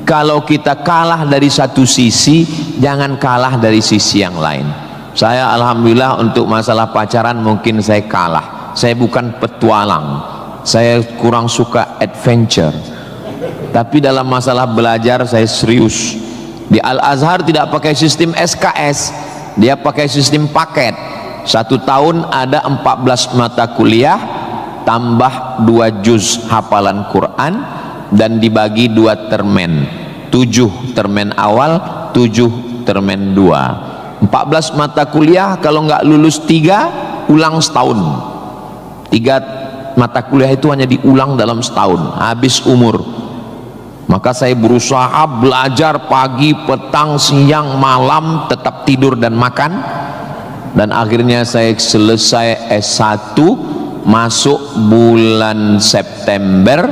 kalau kita kalah dari satu sisi, jangan kalah dari sisi yang lain. Saya alhamdulillah untuk masalah pacaran mungkin saya kalah. Saya bukan petualang, saya kurang suka adventure. Tapi dalam masalah belajar saya serius. Di Al-Azhar tidak pakai sistem SKS, dia pakai sistem paket. 1 tahun ada 14 mata kuliah, tambah 2 juz hafalan Quran dan dibagi 2 termen, 7 termen awal, 7 termen 2, 14 mata kuliah. Kalau nggak lulus 3, ulang setahun. 3 mata kuliah itu hanya diulang dalam setahun, habis umur. Maka saya berusaha belajar pagi, petang, siang, malam, tetap tidur dan makan, dan akhirnya saya selesai S1 masuk bulan September.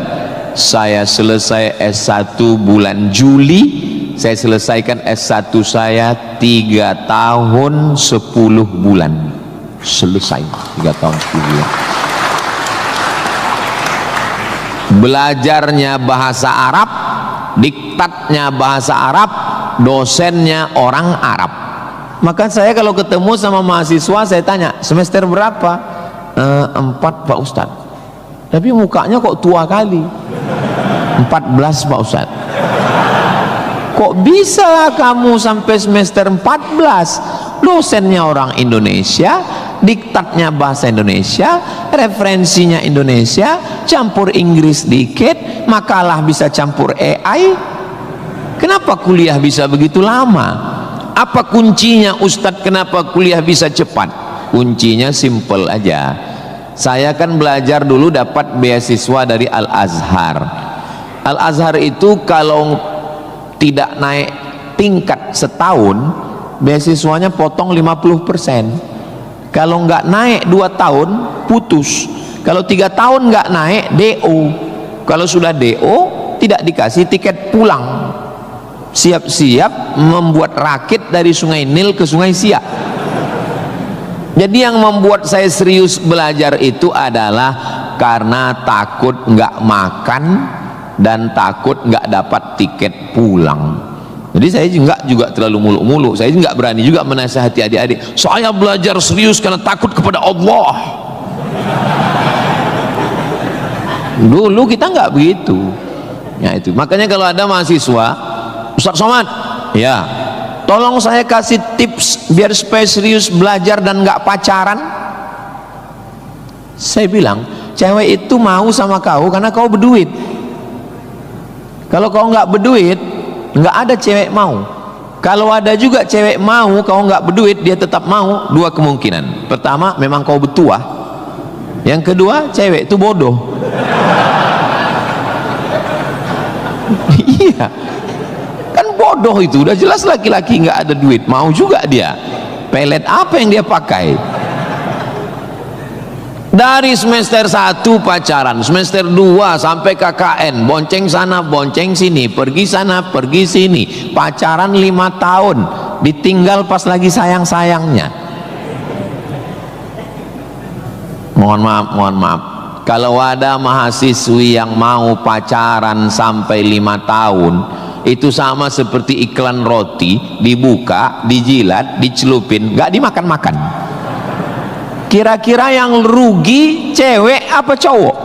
Saya selesai S1 bulan Juli. Saya selesaikan S1 saya 3 tahun 10 bulan. Selesai 3 tahun 10 bulan. Belajarnya bahasa Arab, diktatnya bahasa Arab, dosennya orang Arab. Maka saya kalau ketemu sama mahasiswa, saya tanya, semester berapa? 4 Pak Ustadz. Tapi mukanya kok tua kali. 14 Pak Ustadz. Kok bisa kamu sampai semester 14? Dosennya orang Indonesia, diktatnya bahasa Indonesia, referensinya Indonesia, campur Inggris dikit, makalah bisa campur AI. Kenapa kuliah bisa begitu lama? Apa kuncinya Ustadz, kenapa kuliah bisa cepat? Kuncinya simple aja. Saya kan belajar dulu dapat beasiswa dari Al-Azhar. Al-Azhar itu kalau tidak naik tingkat setahun, beasiswanya potong 50%. Kalau nggak naik 2 tahun, putus. Kalau 3 tahun nggak naik, DO. Kalau sudah DO, tidak dikasih tiket pulang. Siap-siap membuat rakit dari Sungai Nil ke Sungai Siak. Jadi yang membuat saya serius belajar itu adalah karena takut nggak makan dan takut nggak dapat tiket pulang. Jadi saya juga terlalu muluk-muluk. Saya nggak berani juga menasihati adik-adik. Saya belajar serius karena takut kepada Allah. Dulu kita nggak begitu. Ya itu. Makanya kalau ada mahasiswa, Ustaz Somad, ya, tolong saya kasih tips biar supaya serius belajar dan nggak pacaran. Saya bilang, cewek itu mau sama kau karena kau berduit. Kalau kau nggak berduit, nggak ada cewek mau. Kalau ada juga cewek mau, kau nggak berduit, dia tetap mau. 2 kemungkinan. Pertama, memang kau bertuah. Yang kedua, cewek itu bodoh. Iya, kan bodoh itu. Udah jelas laki-laki nggak ada duit, mau juga dia. Pelet apa yang dia pakai? Dari semester 1 pacaran, semester 2 sampai KKN, bonceng sana bonceng sini, pergi sana pergi sini, pacaran 5 tahun, ditinggal pas lagi sayang-sayangnya. Mohon maaf, kalau ada mahasiswi yang mau pacaran sampai 5 tahun, itu sama seperti iklan roti, dibuka, dijilat, dicelupin, gak dimakan-makan. Kira-kira yang rugi cewek apa cowok?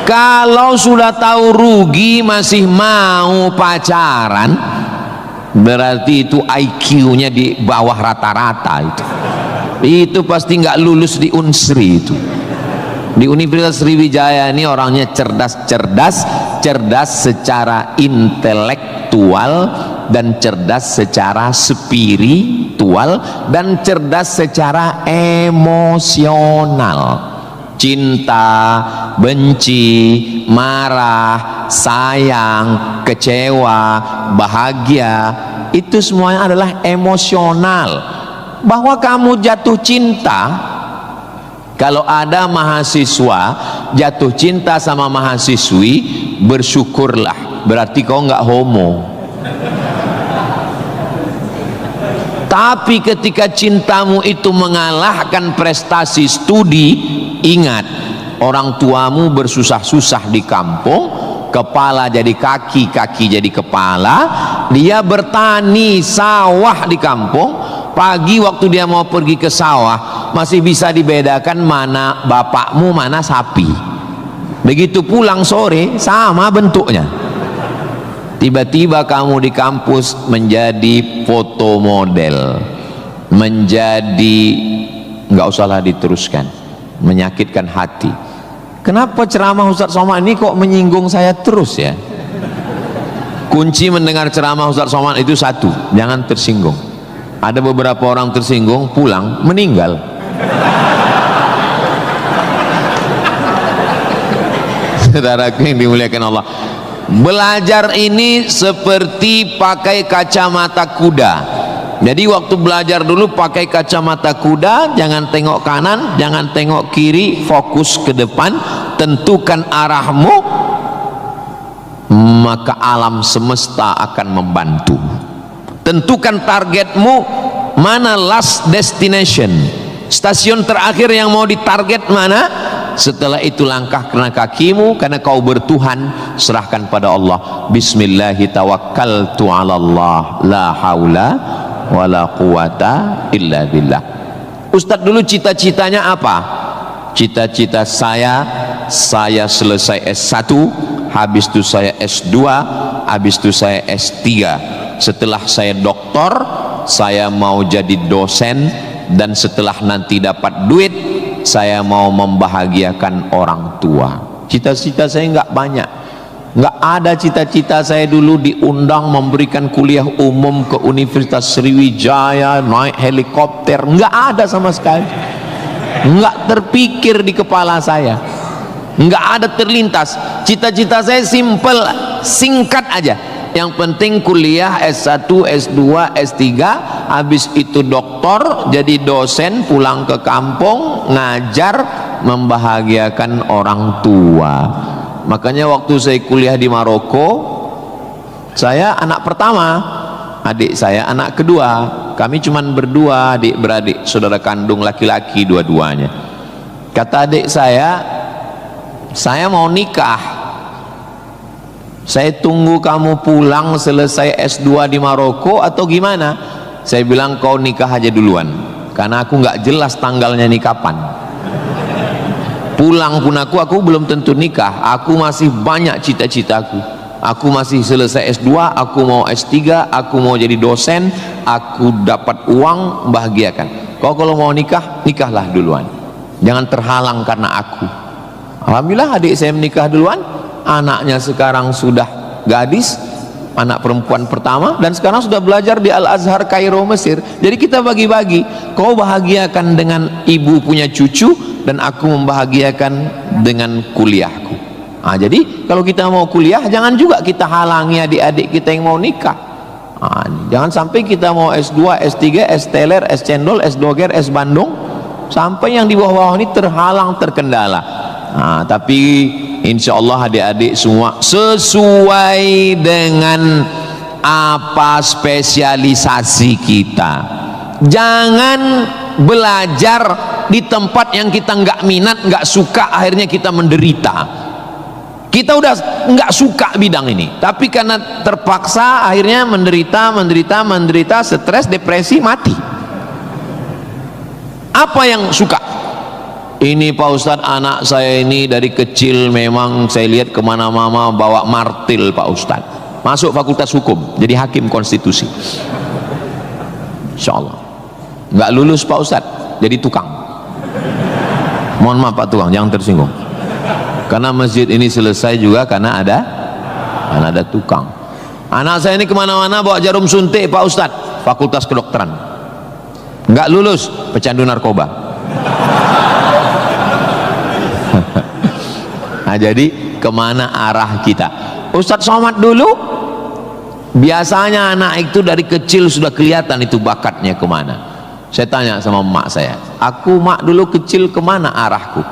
Kalau sudah tahu rugi masih mau pacaran, berarti itu IQ-nya di bawah rata-rata itu. Itu pasti nggak lulus di Unsri itu. Di Universitas Sriwijaya ini orangnya cerdas secara intelektual dan cerdas secara spiritual dan cerdas secara emosional. Cinta, benci, marah, sayang, kecewa, bahagia, itu semuanya adalah emosional. Bahwa kamu jatuh cinta, kalau ada mahasiswa jatuh cinta sama mahasiswi, bersyukurlah, berarti kau nggak homo. Tapi ketika cintamu itu mengalahkan prestasi studi, ingat, orang tuamu bersusah-susah di kampung, kepala jadi kaki, kaki jadi kepala, dia bertani sawah di kampung. Pagi waktu dia mau pergi ke sawah, masih bisa dibedakan mana bapakmu, mana sapi. Begitu pulang sore, sama bentuknya. Tiba-tiba kamu di kampus menjadi foto model. menjadi, nggak usahlah diteruskan, menyakitkan hati. Kenapa ceramah Ustadz Somad ini kok menyinggung saya terus ya? Kunci mendengar ceramah Ustadz Somad itu satu, jangan tersinggung. Ada beberapa orang tersinggung, pulang meninggal. Saudaraku yang dimuliakan Allah, belajar ini seperti pakai kacamata kuda. Jadi waktu belajar dulu pakai kacamata kuda, jangan tengok kanan, jangan tengok kiri, fokus ke depan, tentukan arahmu, maka alam semesta akan membantu. Tentukan targetmu, mana last destination, stasiun terakhir yang mau ditarget mana. Setelah itu langkah karena kakimu, karena kau bertuhan, serahkan pada Allah. Bismillahi tawakkaltu ala Allah, la haula wala quwata illa billah. Ustadz dulu cita-citanya apa? Cita-cita saya selesai S1, habis itu saya S2, habis itu saya S3. Setelah saya doktor, saya mau jadi dosen, dan setelah nanti dapat duit, saya mau membahagiakan orang tua. Cita-cita saya nggak banyak. Nggak ada cita-cita saya dulu diundang memberikan kuliah umum ke Universitas Sriwijaya, naik helikopter. Nggak ada sama sekali. Nggak terpikir di kepala saya. Nggak ada terlintas. Cita-cita saya simple, singkat aja. Yang penting kuliah S1, S2, S3, habis itu doktor, jadi dosen, pulang ke kampung, ngajar, membahagiakan orang tua. Makanya waktu saya kuliah di Maroko, saya anak pertama, adik saya anak kedua. Kami cuman berdua, adik beradik, saudara kandung laki-laki dua-duanya. Kata adik saya mau nikah. Saya tunggu kamu pulang selesai S2 di Maroko atau gimana? Saya bilang kau nikah aja duluan, karena aku nggak jelas tanggalnya nih kapan. Pulang pun aku belum tentu nikah. Aku masih banyak cita-citaku. Aku masih selesai S2, aku mau S3, aku mau jadi dosen, aku dapat uang, bahagiakan. Kau kalau mau nikah, nikahlah duluan. Jangan terhalang karena aku. Alhamdulillah adik saya menikah duluan. Anaknya sekarang sudah gadis, anak perempuan pertama, dan sekarang sudah belajar di Al-Azhar Kairo Mesir. Jadi kita bagi-bagi, kau bahagiakan dengan ibu punya cucu, dan aku membahagiakan dengan kuliahku. Nah, jadi kalau kita mau kuliah, jangan juga kita halangi adik-adik kita yang mau nikah. Nah, jangan sampai kita mau S2, S3, S teler, S cendol, S doger, S bandung, sampai yang di bawah-bawah ini terhalang, terkendala. Nah, tapi insya Allah adik-adik semua sesuai dengan apa spesialisasi kita. Jangan belajar di tempat yang kita nggak minat, nggak suka, akhirnya kita menderita. Kita udah nggak suka bidang ini, tapi karena terpaksa akhirnya menderita, stres, depresi, mati. Apa yang suka? Ini Pak Ustadz, anak saya ini dari kecil memang saya lihat kemana-mana bawa martil Pak Ustadz. Masuk fakultas hukum, jadi hakim konstitusi. Insya Allah. Nggak lulus Pak Ustadz, jadi tukang. Mohon maaf Pak tukang, jangan tersinggung. Karena masjid ini selesai juga karena ada tukang. Anak saya ini kemana-mana bawa jarum suntik Pak Ustadz, fakultas kedokteran. Nggak lulus, pecandu narkoba. Nah, jadi kemana arah kita? Ustadz Somad dulu biasanya anak itu dari kecil sudah kelihatan itu bakatnya kemana. Saya tanya sama emak saya, aku mak dulu kecil kemana arahku?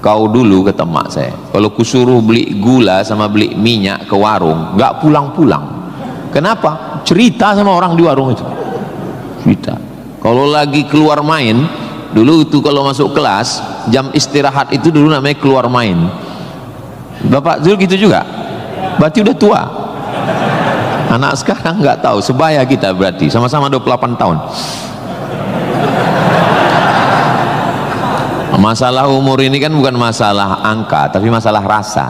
Kau dulu, kata emak saya, kalau kusuruh beli gula sama beli minyak ke warung nggak pulang-pulang. Kenapa? Cerita sama orang di warung itu, cerita. Kalau lagi keluar main dulu itu, kalau masuk kelas jam istirahat itu dulu namanya keluar main. Bapak Zul gitu juga? Berarti udah tua. Anak sekarang nggak tahu, sebaya kita berarti sama-sama 28 tahun. Masalah umur ini kan bukan masalah angka, tapi masalah rasa.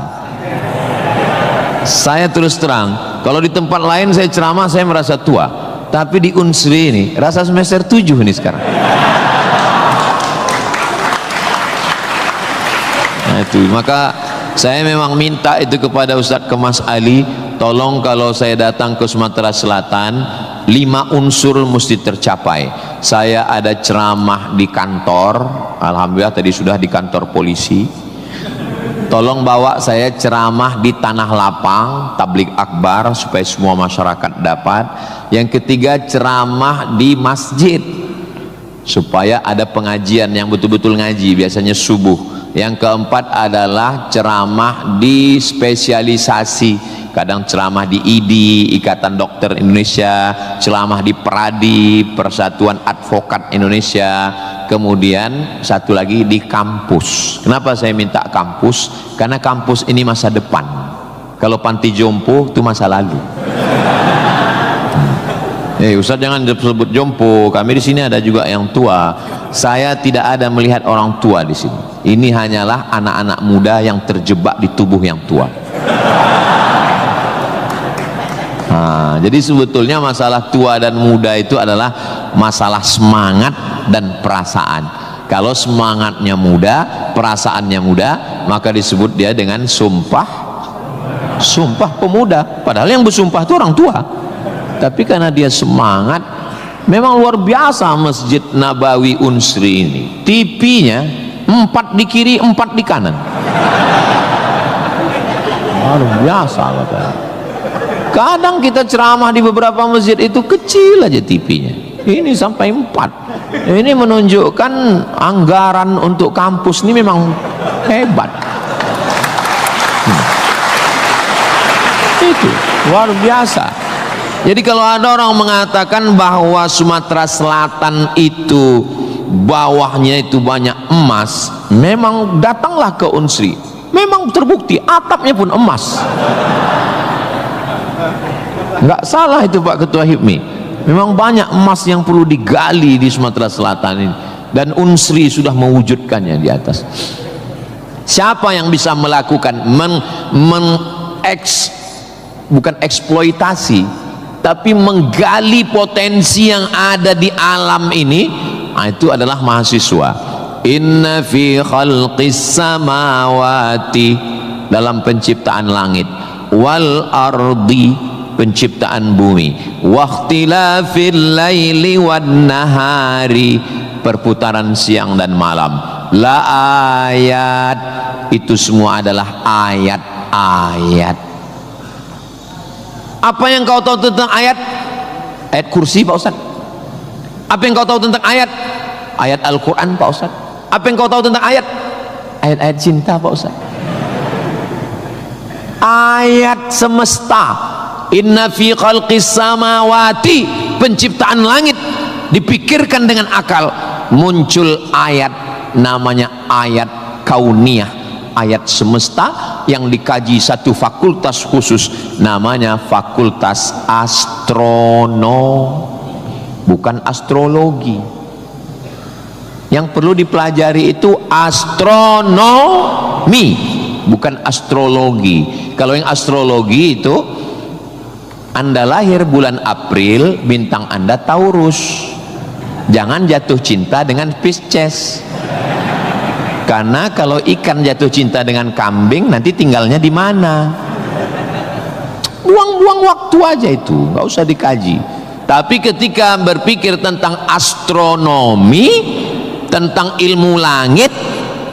Saya terus terang, kalau di tempat lain saya ceramah saya merasa tua, tapi di Unsri ini rasa semester 7 ini sekarang. Nah itu, maka saya memang minta itu kepada Ustadz Kemas Ali, tolong kalau saya datang ke Sumatera Selatan 5 unsur mesti tercapai. Saya ada ceramah di kantor, alhamdulillah tadi sudah di kantor polisi. Tolong bawa saya ceramah di Tanah Lapang, tablik akbar supaya semua masyarakat dapat. Yang ketiga, ceramah di masjid supaya ada pengajian yang betul-betul ngaji, biasanya subuh. Yang keempat adalah ceramah di spesialisasi, kadang ceramah di IDI, Ikatan Dokter Indonesia, ceramah di PERADI, Persatuan Advokat Indonesia, kemudian satu lagi di kampus. Kenapa saya minta kampus? Karena kampus ini masa depan. Kalau panti jompo itu masa lalu. Ustaz jangan disebut jompo, kami di sini ada juga yang tua. Saya tidak ada melihat orang tua di sini. Ini hanyalah anak-anak muda yang terjebak di tubuh yang tua. Nah, jadi sebetulnya masalah tua dan muda itu adalah masalah semangat dan perasaan. Kalau semangatnya muda, perasaannya muda, maka disebut dia dengan sumpah pemuda. Padahal yang bersumpah itu orang tua. Tapi karena dia semangat, memang luar biasa Masjid Nabawi Unsri ini. TV-nya 4 di kiri, 4 di kanan. Luar biasa katanya. Kadang kita ceramah di beberapa masjid itu kecil aja TV-nya. Ini sampai 4. Ini menunjukkan anggaran untuk kampus ini memang hebat. Itu luar biasa. Jadi kalau ada orang mengatakan bahwa Sumatera Selatan itu bawahnya itu banyak emas, memang datanglah ke Unsri, memang terbukti atapnya pun emas. Nggak salah itu Pak Ketua HIPMI, memang banyak emas yang perlu digali di Sumatera Selatan ini, dan Unsri sudah mewujudkannya di atas. Siapa yang bisa melakukan bukan eksploitasi, tapi menggali potensi yang ada di alam ini, itu adalah mahasiswa. Inna fi khalqis samawati, dalam penciptaan langit, wal ardi, penciptaan bumi, wakhtilafil laili wan nahari, perputaran siang dan malam, la ayat, itu semua adalah ayat-ayat. Apa yang kau tahu tentang ayat? Ayat kursi Pak Ustaz. Apa yang kau tahu tentang ayat? Ayat Al-Quran Pak Ustaz. Apa yang kau tahu tentang ayat? Ayat-ayat cinta Pak Ustaz. Ayat semesta. Inna fi khalqis samawati, penciptaan langit, dipikirkan dengan akal, muncul ayat, namanya ayat kauniyah, ayat semesta yang dikaji satu fakultas khusus, namanya fakultas bukan astrologi. Yang perlu dipelajari itu astronomi, bukan astrologi. Kalau yang astrologi itu Anda lahir bulan April, bintang Anda Taurus, jangan jatuh cinta dengan Pisces. Karena kalau ikan jatuh cinta dengan kambing, nanti tinggalnya di mana? Buang-buang waktu aja itu, nggak usah dikaji. Tapi ketika berpikir tentang astronomi, tentang ilmu langit,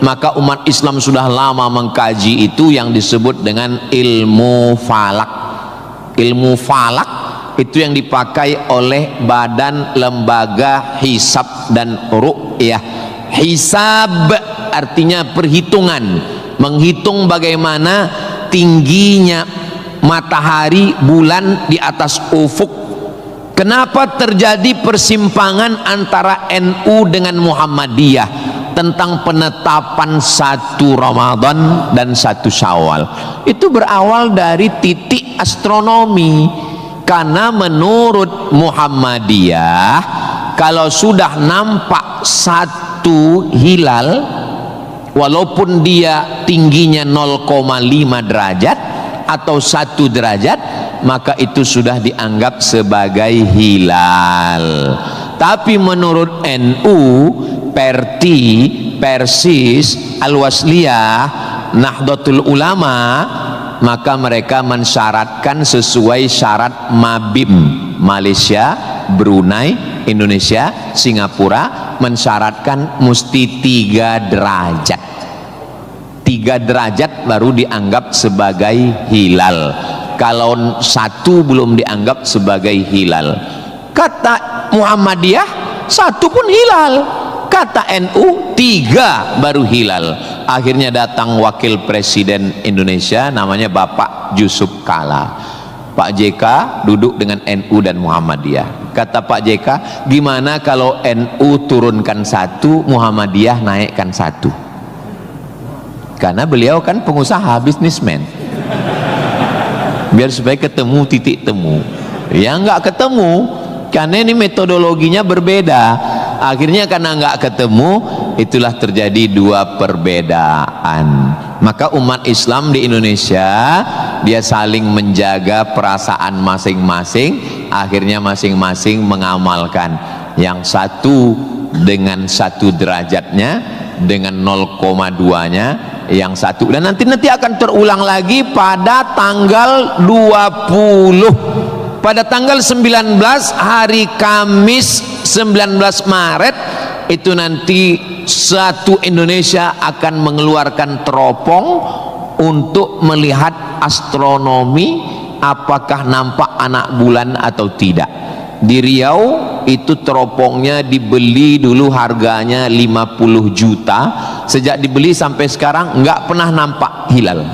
maka umat Islam sudah lama mengkaji itu yang disebut dengan ilmu falak. Ilmu falak itu yang dipakai oleh Badan Lembaga Hisab dan Ru'yah. Hisab artinya perhitungan, menghitung bagaimana tingginya matahari, bulan di atas ufuk. Kenapa terjadi persimpangan antara NU dengan Muhammadiyah tentang penetapan 1 Ramadan dan 1 Syawal? Itu berawal dari titik astronomi. Karena menurut Muhammadiyah, kalau sudah nampak 1 hilal, walaupun dia tingginya 0,5 derajat, atau 1 derajat, maka itu sudah dianggap sebagai hilal. Tapi menurut NU, Perti, Persis, Al-Wasliyah, Nahdlatul Ulama, maka mereka mensyaratkan sesuai syarat Mabim. Malaysia, Brunei, Indonesia, Singapura mensyaratkan mesti 3 derajat. 3 derajat baru dianggap sebagai hilal. Kalau 1 belum dianggap sebagai hilal. Kata Muhammadiyah 1 pun hilal, kata NU 3 baru hilal. Akhirnya datang wakil presiden Indonesia namanya Bapak Yusuf Kala. Pak JK duduk dengan NU dan Muhammadiyah. Kata Pak JK, gimana kalau NU turunkan 1, Muhammadiyah naikkan 1? Karena beliau kan pengusaha, bisnismen. Biar supaya ketemu titik temu. Ya nggak ketemu, karena ini metodologinya berbeda. Akhirnya karena nggak ketemu, itulah terjadi 2 perbedaan. Maka umat Islam di Indonesia, dia saling menjaga perasaan masing-masing. Akhirnya masing-masing mengamalkan. Yang 1 dengan 1 derajatnya, dengan 0,2-nya, yang 1. Dan nanti akan terulang lagi pada tanggal 20. Pada tanggal 19 hari Kamis 19 Maret itu nanti satu Indonesia akan mengeluarkan teropong untuk melihat astronomi, apakah nampak anak bulan atau tidak. Di Riau itu teropongnya dibeli dulu harganya 50 juta. Sejak dibeli sampai sekarang nggak pernah nampak hilal.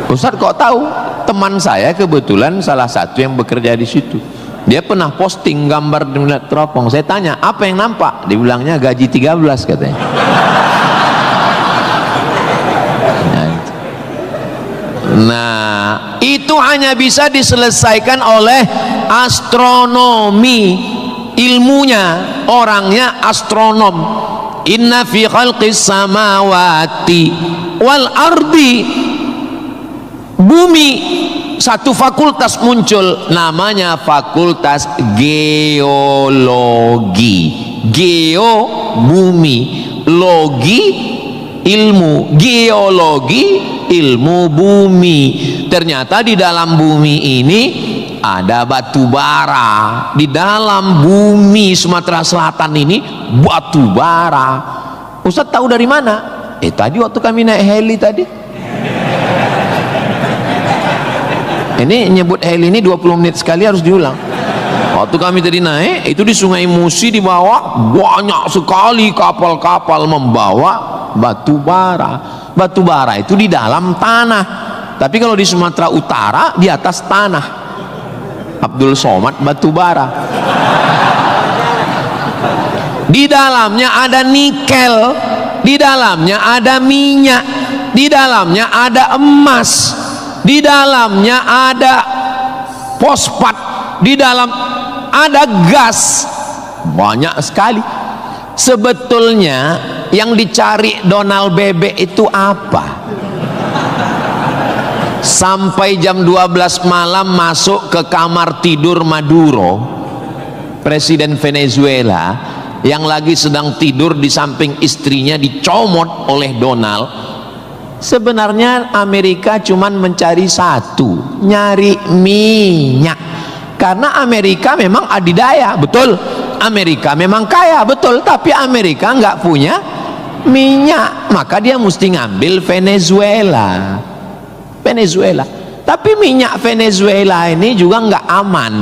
Ustaz kok tahu? Teman saya kebetulan salah satu yang bekerja di situ. Dia pernah posting gambar di teropong. Saya tanya, apa yang nampak? Dibilangnya gaji 13 katanya. Nah, itu hanya bisa diselesaikan oleh astronomi. Ilmunya, orangnya astronom. Inna fi khalqis samawati wal ardi. Bumi, satu fakultas muncul namanya fakultas geologi. Geo bumi, logi ilmu, geologi ilmu bumi. Ternyata di dalam bumi ini ada batu bara. Di dalam bumi Sumatera Selatan ini batu bara. Ustaz tahu dari mana? Tadi waktu kami naik heli tadi. Ini nyebut heli ini 20 menit sekali harus diulang. Waktu kami tadi naik itu di Sungai Musi, di bawah banyak sekali kapal-kapal membawa batu bara. Batu bara itu di dalam tanah, tapi kalau di Sumatera Utara di atas tanah. Abdul Somad batu bara. Di dalamnya ada nikel, di dalamnya ada minyak, di dalamnya ada emas, di dalamnya ada fosfat, di dalam ada gas, banyak sekali. Sebetulnya yang dicari Donald Bebek itu apa? Sampai jam 12 malam masuk ke kamar tidur Maduro, presiden Venezuela, yang lagi sedang tidur di samping istrinya dicomot oleh Donald. Sebenarnya Amerika cuman mencari satu, nyari minyak. Karena Amerika memang adidaya, betul. Amerika memang kaya, betul. Tapi Amerika nggak punya minyak, maka dia mesti ngambil Venezuela. Tapi minyak Venezuela ini juga nggak aman,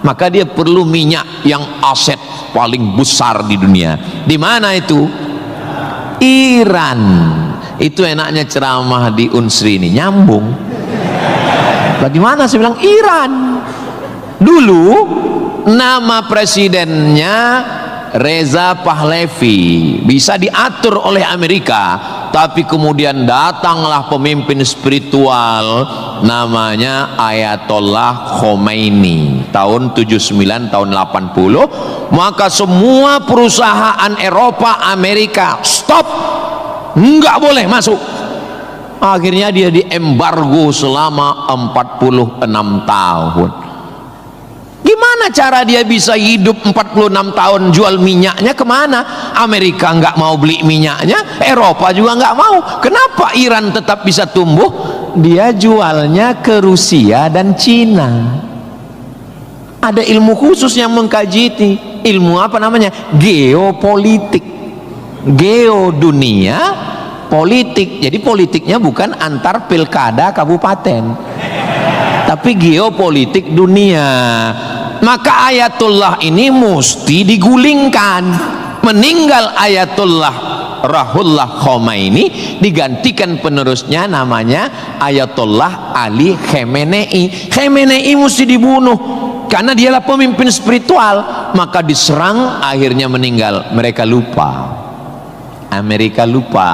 maka dia perlu minyak yang aset paling besar di dunia. Di mana itu? Iran. Itu enaknya ceramah di Unsri ini nyambung. Bagaimana saya bilang Iran? Dulu nama presidennya Reza Pahlavi, bisa diatur oleh Amerika, tapi kemudian datanglah pemimpin spiritual namanya Ayatollah Khomeini tahun 79 tahun 80, maka semua perusahaan Eropa, Amerika stop, nggak boleh masuk. Akhirnya dia diembargo selama 46 tahun. Gimana cara dia bisa hidup 46 tahun? Jual minyaknya kemana? Amerika nggak mau beli minyaknya, Eropa juga nggak mau. Kenapa Iran tetap bisa tumbuh? Dia jualnya ke Rusia dan Cina. Ada ilmu khusus yang mengkaji ini. Ilmu apa namanya? Geopolitik. Geo dunia, politik. Jadi politiknya bukan antar pilkada kabupaten, tapi geopolitik dunia. Maka Ayatullah ini mesti digulingkan. Meninggal Ayatullah Ruhollah Khomeini, digantikan penerusnya namanya Ayatollah Ali Khamenei. Khamenei mesti dibunuh karena dialah pemimpin spiritual. Maka diserang, akhirnya meninggal. Mereka lupa, Amerika lupa.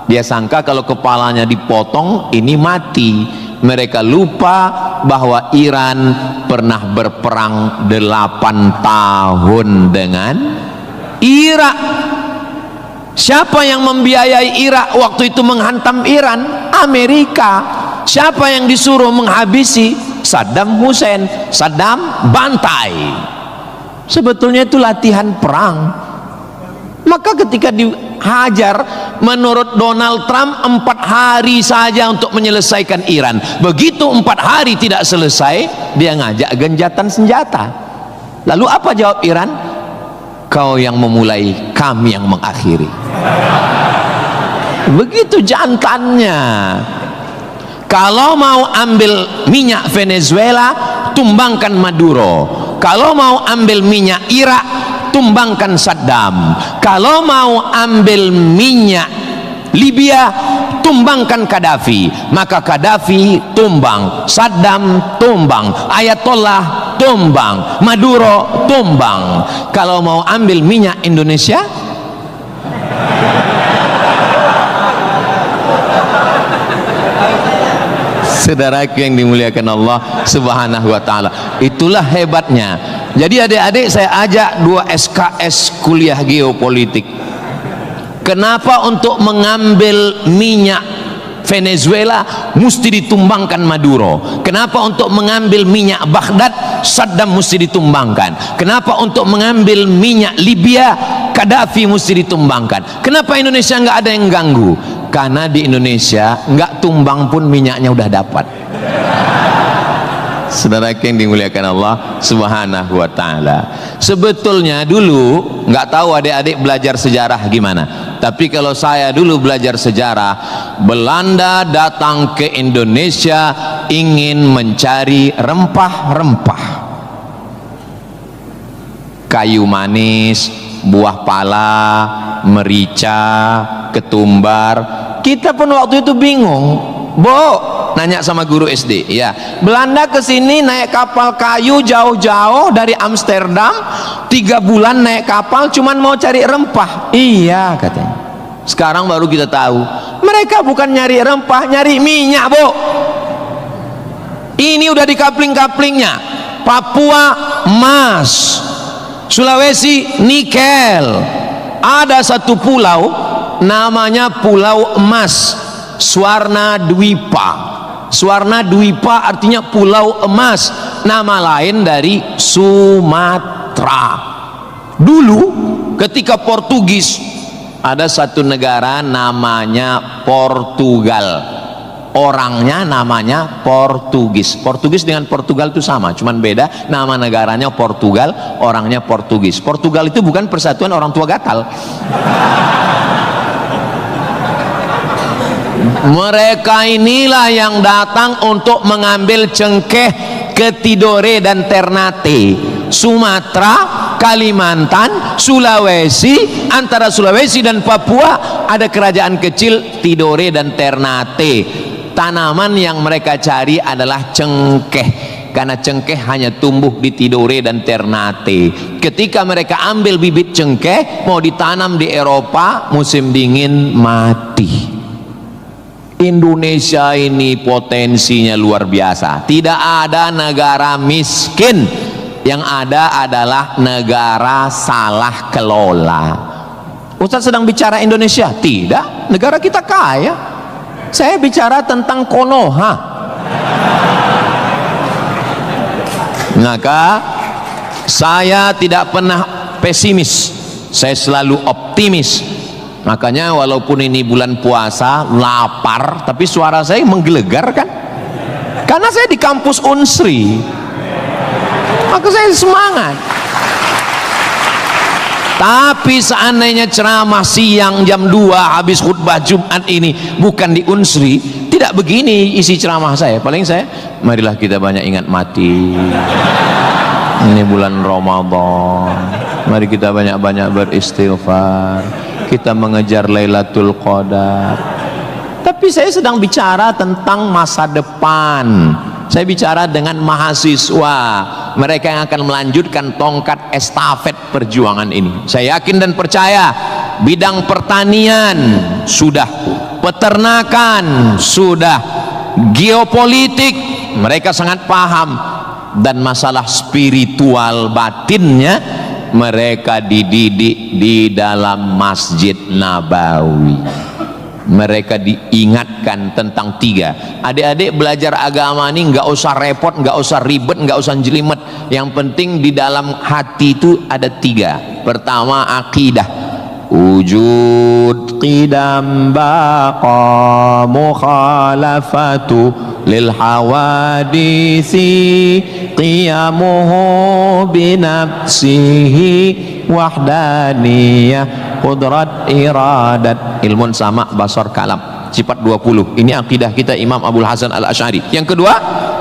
Dia sangka kalau kepalanya dipotong ini mati. Mereka lupa bahwa Iran pernah berperang 8 tahun dengan Irak. Siapa yang membiayai Irak waktu itu menghantam Iran? Amerika. Siapa yang disuruh menghabisi? Saddam Hussein. Saddam bantai. Sebetulnya itu latihan perang. Maka ketika dihajar, menurut Donald Trump 4 hari saja untuk menyelesaikan Iran. Begitu 4 hari tidak selesai, dia ngajak genjatan senjata. Lalu apa jawab Iran? Kau yang memulai, kami yang mengakhiri. Begitu jantannya. Kalau mau ambil minyak Venezuela, tumbangkan Maduro. Kalau mau ambil minyak Irak, tumbangkan Saddam. Kalau mau ambil minyak Libya, tumbangkan Gaddafi. Maka Gaddafi tumbang, Saddam tumbang, Ayatollah tumbang, Maduro tumbang. Kalau mau ambil minyak Indonesia, saudaraku yang dimuliakan Allah Subhanahu wa ta'ala, itulah hebatnya. Jadi adik-adik saya ajak 2 SKS kuliah geopolitik. Kenapa untuk mengambil minyak Venezuela mesti ditumbangkan Maduro? Kenapa untuk mengambil minyak Baghdad Saddam mesti ditumbangkan? Kenapa untuk mengambil minyak Libya Gaddafi mesti ditumbangkan? Kenapa Indonesia nggak ada yang ganggu? Karena di Indonesia nggak tumbang pun minyaknya udah dapat. Saudara yang dimuliakan Allah Subhanahu wa ta'ala, sebetulnya dulu nggak tahu adik-adik belajar sejarah gimana, tapi kalau saya dulu belajar sejarah, Belanda datang ke Indonesia ingin mencari rempah-rempah, kayu manis, buah pala, merica, ketumbar. Kita pun waktu itu bingung, nanya sama guru SD, ya, Belanda kesini naik kapal kayu jauh-jauh dari Amsterdam, 3 bulan naik kapal cuman mau cari rempah. Iya katanya. Sekarang baru kita tahu mereka bukan nyari rempah, nyari minyak, Ini udah di kapling-kaplingnya. Papua emas, Sulawesi nikel. Ada satu pulau namanya Pulau Emas, Swarna Dwipa. Swarna Dwipa artinya pulau emas, nama lain dari Sumatera. Dulu ketika Portugis, ada satu negara namanya Portugal, orangnya namanya Portugis. Portugis dengan Portugal itu sama, cuman beda, nama negaranya Portugal, orangnya Portugis. Portugal itu bukan persatuan orang tua gatal. Mereka inilah yang datang untuk mengambil cengkeh ke Tidore dan Ternate, Sumatera, Kalimantan, Sulawesi. Antara Sulawesi dan Papua ada kerajaan kecil Tidore dan Ternate. Tanaman yang mereka cari adalah cengkeh, karena cengkeh hanya tumbuh di Tidore dan Ternate. Ketika mereka ambil bibit cengkeh mau ditanam di Eropa, musim dingin mati. Indonesia ini potensinya luar biasa. Tidak ada negara miskin, yang ada adalah negara salah kelola. Ustaz sedang bicara Indonesia? Tidak, negara kita kaya. Saya bicara tentang Konoha. Maka saya tidak pernah pesimis, saya selalu optimis. Makanya walaupun ini bulan puasa, lapar, tapi suara saya menggelegar kan? Karena saya di kampus Unsri, maka saya semangat. Tapi seandainya ceramah siang jam 2 habis khutbah Jumat ini bukan di Unsri, tidak begini isi ceramah saya. Paling saya, marilah kita banyak ingat mati. Ini bulan Ramadan, mari kita banyak-banyak beristighfar, kita mengejar Lailatul Qadar. Tapi saya sedang bicara tentang masa depan. Saya bicara dengan mahasiswa, mereka yang akan melanjutkan tongkat estafet perjuangan ini. Saya yakin dan percaya bidang pertanian sudah, peternakan sudah, geopolitik mereka sangat paham, dan masalah spiritual batinnya mereka dididik di dalam Masjid Nabawi. Mereka diingatkan tentang 3. Adik-adik belajar agama ini nggak usah repot, nggak usah ribet, nggak usah jelimet. Yang penting di dalam hati itu ada 3. Pertama, akidah. Wujud qidam baqa mukhalafatu lil hawadisi qiyamuhu binafsihi wahdaniyah qudrat iradat ilmun sama basar kalam sifat 20. Ini akidah kita Imam Abul Hasan Al-Asy'ari. Yang kedua,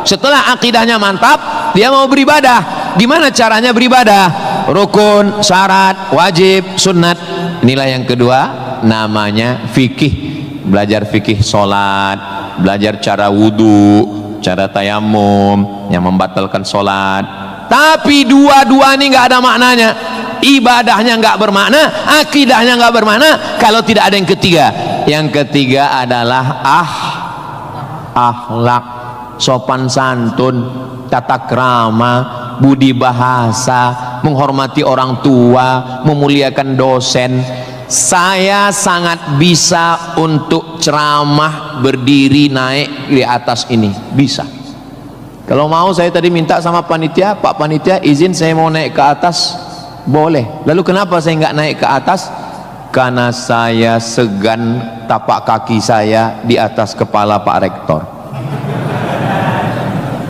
setelah akidahnya mantap, dia mau beribadah. Gimana caranya beribadah? Rukun, syarat, wajib, sunnat. Inilah yang kedua, namanya fikih. Belajar fikih solat, belajar cara wudhu, cara tayamum yang membatalkan solat. Tapi dua-dua ini nggak ada maknanya. Ibadahnya nggak bermakna, akidahnya nggak bermakna kalau tidak ada yang ketiga. Yang ketiga adalah akhlak, sopan santun, tata krama, budi bahasa, menghormati orang tua, memuliakan dosen. Saya sangat bisa untuk ceramah berdiri naik di atas ini, bisa. Kalau mau saya tadi minta sama panitia, Pak panitia izin saya mau naik ke atas, boleh. Lalu kenapa saya nggak naik ke atas? Karena saya segan tapak kaki saya di atas kepala Pak Rektor.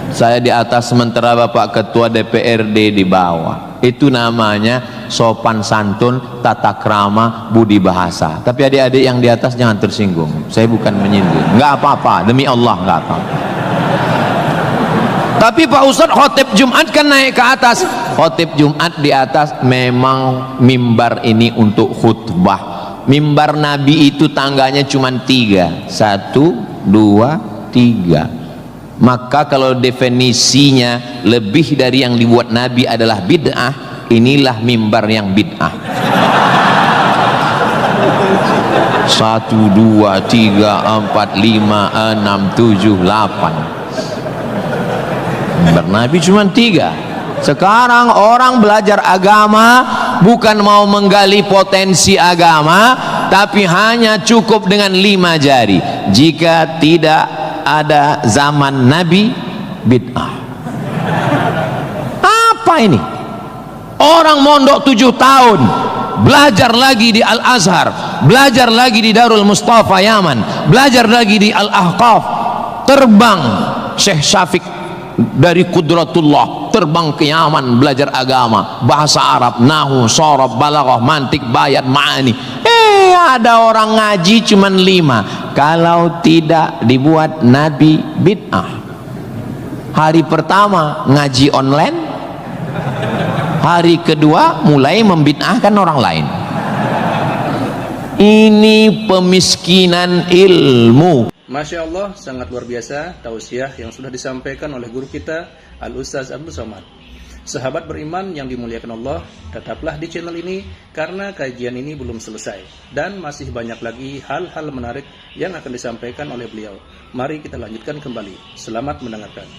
Saya di atas sementara Bapak Ketua DPRD di bawah. Itu namanya sopan santun, tata krama, budi bahasa. Tapi adik-adik yang di atas jangan tersinggung. Saya bukan menyindir. Nggak apa-apa, demi Allah nggak apa-apa. Tapi Pak Ustadz khotib Jumat kan naik ke atas. Khotib Jumat di atas memang mimbar ini untuk khutbah. Mimbar Nabi itu tangganya cuma 3. 1, 2, 3. Maka kalau definisinya lebih dari yang dibuat Nabi adalah bid'ah, inilah mimbar yang bid'ah. 1, 2, 3, 4, 5, 6, 7, 8. Mimbar Nabi cuma 3. Sekarang orang belajar agama bukan mau menggali potensi agama, tapi hanya cukup dengan 5 jari. Jika tidak ada zaman Nabi, bid'ah. Apa ini? Orang mondok 7 tahun, belajar lagi di Al-Azhar, belajar lagi di Darul Mustafa Yaman, belajar lagi di Al-Ahqaf, terbang Syekh Syafiq dari Qudratullah, terbang ke Yaman belajar agama, bahasa Arab, nahu, sorob, balaghah, mantik, bayat, ma'ani. Ada orang ngaji cuman 5. Kalau tidak dibuat Nabi, bid'ah. Hari pertama ngaji online, hari kedua mulai membid'ahkan orang lain. Ini pemiskinan ilmu. Masya Allah, sangat luar biasa tausiah yang sudah disampaikan oleh guru kita Al-Ustaz Abdul Somad. Sahabat beriman yang dimuliakan Allah, tetaplah di channel ini karena kajian ini belum selesai dan masih banyak lagi hal-hal menarik yang akan disampaikan oleh beliau. Mari kita lanjutkan kembali. Selamat mendengarkan.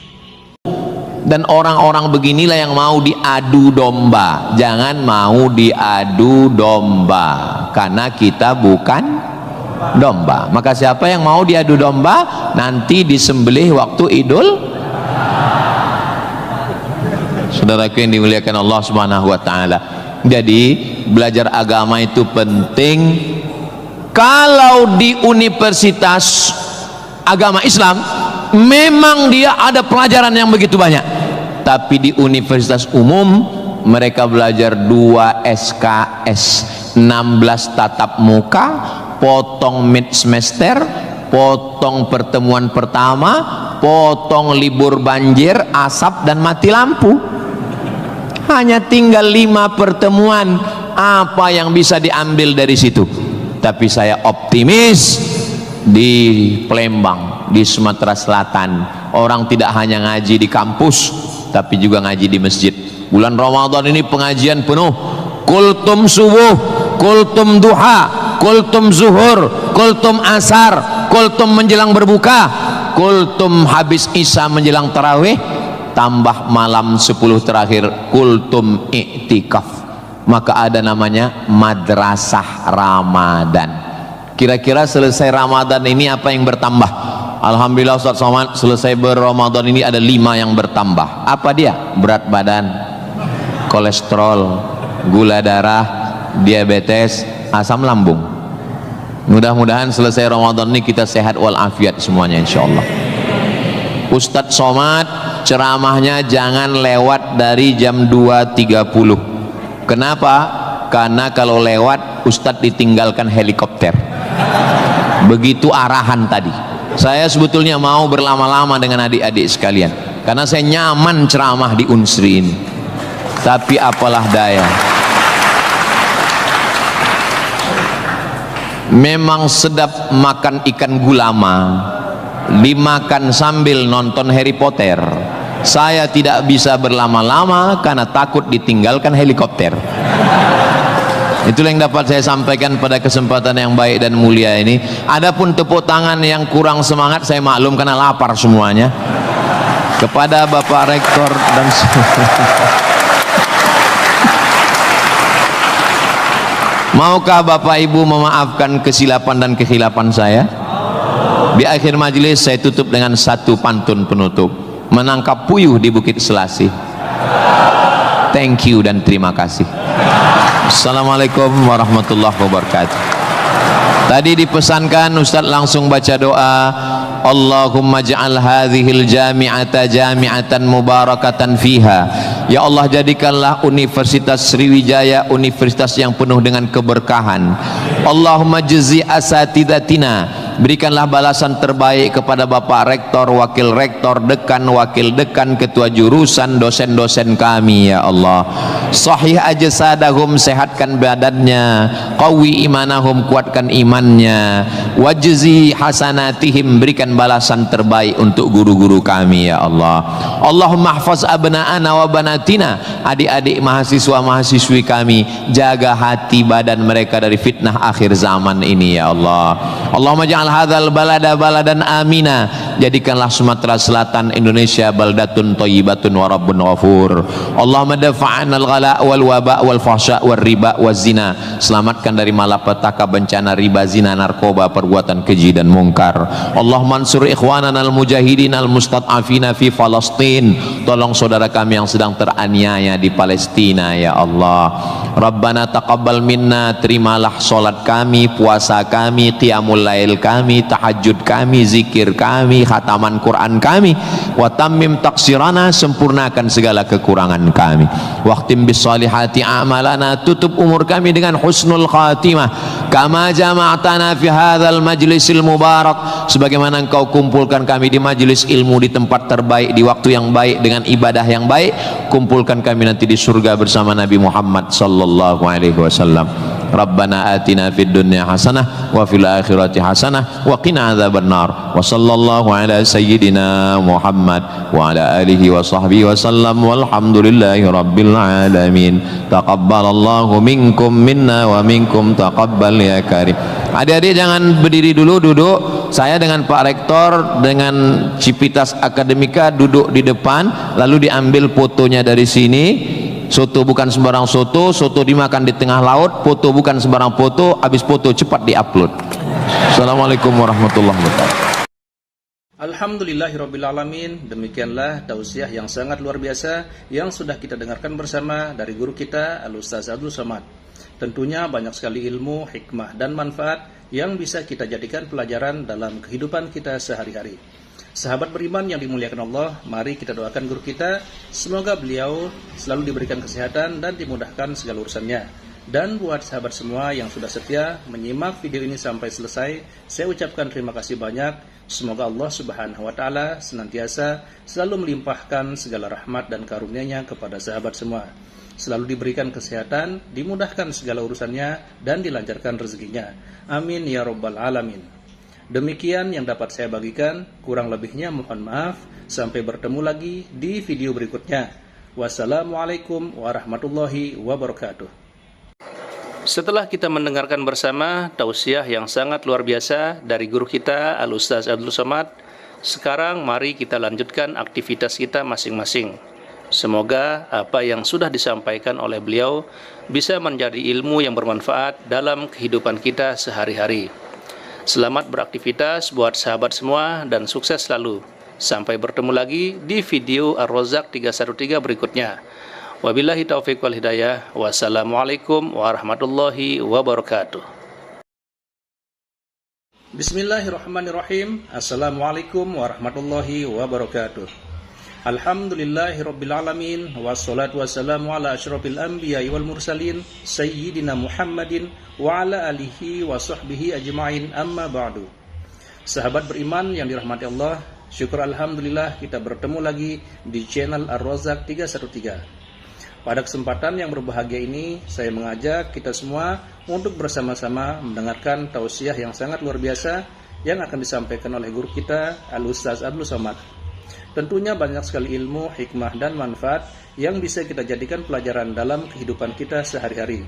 Dan orang-orang beginilah yang mau diadu domba. Jangan mau diadu domba, karena kita bukan domba. Maka siapa yang mau diadu domba nanti disembelih waktu Idul. Saudaraku yang dimuliakan Allah Subhanahu wa taala. Jadi belajar agama itu penting. Kalau di universitas agama Islam memang dia ada pelajaran yang begitu banyak, tapi di universitas umum mereka belajar 2 SKS, 16 tatap muka, potong mid semester, potong pertemuan pertama, potong libur banjir, asap dan mati lampu. Hanya tinggal 5 pertemuan. Apa yang bisa diambil dari situ? Tapi saya optimis di Palembang, di Sumatera Selatan, orang tidak hanya ngaji di kampus tapi juga ngaji di masjid. Bulan Ramadan ini pengajian penuh, kultum subuh, kultum duha, kultum zuhur, kultum asar, kultum menjelang berbuka, kultum habis isya menjelang tarawih, tambah malam 10 terakhir kultum iktikaf. Maka ada namanya madrasah Ramadan. Kira-kira selesai Ramadan ini apa yang bertambah? Alhamdulillah Ustaz Somad, selesai berRamadan ini ada 5 yang bertambah. Apa dia? Berat badan, kolesterol, gula darah, diabetes, asam lambung. Mudah-mudahan selesai Ramadan ini kita sehat walafiat semuanya insyaallah. Ustaz Somad ceramahnya jangan lewat dari jam 2.30. Kenapa? Karena kalau lewat Ustadz ditinggalkan helikopter. Begitu arahan tadi. Saya sebetulnya mau berlama-lama dengan adik-adik sekalian karena saya nyaman ceramah di Unsri ini, tapi apalah daya, memang sedap makan ikan gulama dimakan sambil nonton Harry Potter. Saya tidak bisa berlama-lama karena takut ditinggalkan helikopter. Itulah yang dapat saya sampaikan pada kesempatan yang baik dan mulia ini. Adapun tepuk tangan yang kurang semangat saya maklum karena lapar semuanya. Kepada Bapak Rektor dan maukah Bapak Ibu memaafkan kesilapan dan kekhilapan saya? Di akhir majelis saya tutup dengan satu pantun penutup. Menangkap puyuh di Bukit Selasih. Thank you dan terima kasih. Assalamualaikum warahmatullahi wabarakatuh. Tadi dipesankan Ustaz langsung baca doa, Allahumma ja'al hadhil jami'ata jami'atan mubarakatan fiha. Ya Allah, jadikanlah Universitas Sriwijaya universitas yang penuh dengan keberkahan. Allahumma jazi asatidatina, berikanlah balasan terbaik kepada Bapak Rektor, Wakil Rektor, Dekan, Wakil Dekan, Ketua Jurusan, dosen-dosen kami ya Allah. Sahih ajsadahum, sehatkan badannya, qawi imanahum, kuatkan imannya, wajzi hasanatihim, berikan balasan terbaik untuk guru-guru kami ya Allah. Allahumma hafaz abna'ana wa banatina, adik-adik mahasiswa-mahasiswi kami, jaga hati badan mereka dari fitnah akhir zaman ini ya Allah. Allahumma ja'al hadzal balada baladan amina, jadikanlah Sumatera Selatan Indonesia baldatun thayyibatun wa rabbun ghafur. Allahumma dafa'na al-ghala wal waba wal fahsya wal riba waz zina, selamatkan dari malapetaka, bencana riba, zina, narkoba, perbuatan keji dan mungkar. Allahumma ansur ikhwanana al-mujahidin al-mustad'afina fi Palestin, tolong saudara kami yang sedang teraniaya di Palestina ya Allah. Rabbana taqabbal minna, terimalah salat kami, puasa kami, qiyamul lail kami, tahajud kami, zikir kami, khataman Quran kami, wa tammim taqsirana, sempurnakan segala kekurangan kami, waqtim bis salihati a'malana, tutup umur kami dengan husnul khatimah, kama jama'tana fi hadzal majlisil mubarak, sebagaimana engkau kumpulkan kami di majlis ilmu di tempat terbaik, di waktu yang baik, dengan ibadah yang baik, kumpulkan kami nanti di surga bersama Nabi Muhammad sallallahu alaihi wasallam. Rabbana atina fid dunya hasanah wa fil akhirati hasanah wa qina adzabannar. Wa sallallahu ala sayyidina Muhammad wa ala alihi wa sahbihi wa sallam, walhamdulillahi rabbil alamin. Taqabbalallahu minkum minna wa minkum taqabbal ya karim. Adik-adik jangan berdiri dulu, duduk. Saya dengan Pak Rektor dengan Civitas Akademika duduk di depan, lalu diambil fotonya dari sini. Soto bukan sembarang soto, soto dimakan di tengah laut, foto bukan sembarang foto, habis foto cepat diupload. Assalamualaikum warahmatullahi wabarakatuh. Alhamdulillahirrabbilalamin. Demikianlah tausiah yang sangat luar biasa yang sudah kita dengarkan bersama dari guru kita Al-Ustaz Abdul Somad. Tentunya banyak sekali ilmu, hikmah, dan manfaat yang bisa kita jadikan pelajaran dalam kehidupan kita sehari-hari. Sahabat beriman yang dimuliakan Allah, mari kita doakan guru kita, semoga beliau selalu diberikan kesehatan dan dimudahkan segala urusannya. Dan buat sahabat semua yang sudah setia menyimak video ini sampai selesai, saya ucapkan terima kasih banyak. Semoga Allah Subhanahu wa Ta'ala senantiasa selalu melimpahkan segala rahmat dan karunia-Nya kepada sahabat semua. Selalu diberikan kesehatan, dimudahkan segala urusannya, dan dilancarkan rezekinya. Amin ya Rabbal Alamin. Demikian yang dapat saya bagikan, kurang lebihnya mohon maaf. Sampai bertemu lagi di video berikutnya. Wassalamualaikum warahmatullahi wabarakatuh. Setelah kita mendengarkan bersama tausiah yang sangat luar biasa dari guru kita Al-Ustaz Abdul Somad, sekarang mari kita lanjutkan aktivitas kita masing-masing. Semoga apa yang sudah disampaikan oleh beliau bisa menjadi ilmu yang bermanfaat dalam kehidupan kita sehari-hari. Selamat beraktivitas buat sahabat semua dan sukses selalu. Sampai bertemu lagi di video Ar-Razzaq 313 berikutnya. Wabillahi taufiq wal hidayah. Wassalamualaikum warahmatullahi wabarakatuh. Bismillahirrahmanirrahim. Assalamualaikum warahmatullahi wabarakatuh. Alhamdulillahirabbil alamin wassalatu wassalamu ala asyrafil anbiya'i wal mursalin sayyidina Muhammadin wa ala alihi wa sahbihi ajma'in, amma ba'du. Sahabat beriman yang dirahmati Allah, syukur alhamdulillah kita bertemu lagi di channel Ar-Razzaq 313. Pada kesempatan yang berbahagia ini, saya mengajak kita semua untuk bersama-sama mendengarkan tausiah yang sangat luar biasa yang akan disampaikan oleh guru kita Al-Ustaz Abdul Somad. Tentunya banyak sekali ilmu, hikmah, dan manfaat yang bisa kita jadikan pelajaran dalam kehidupan kita sehari-hari.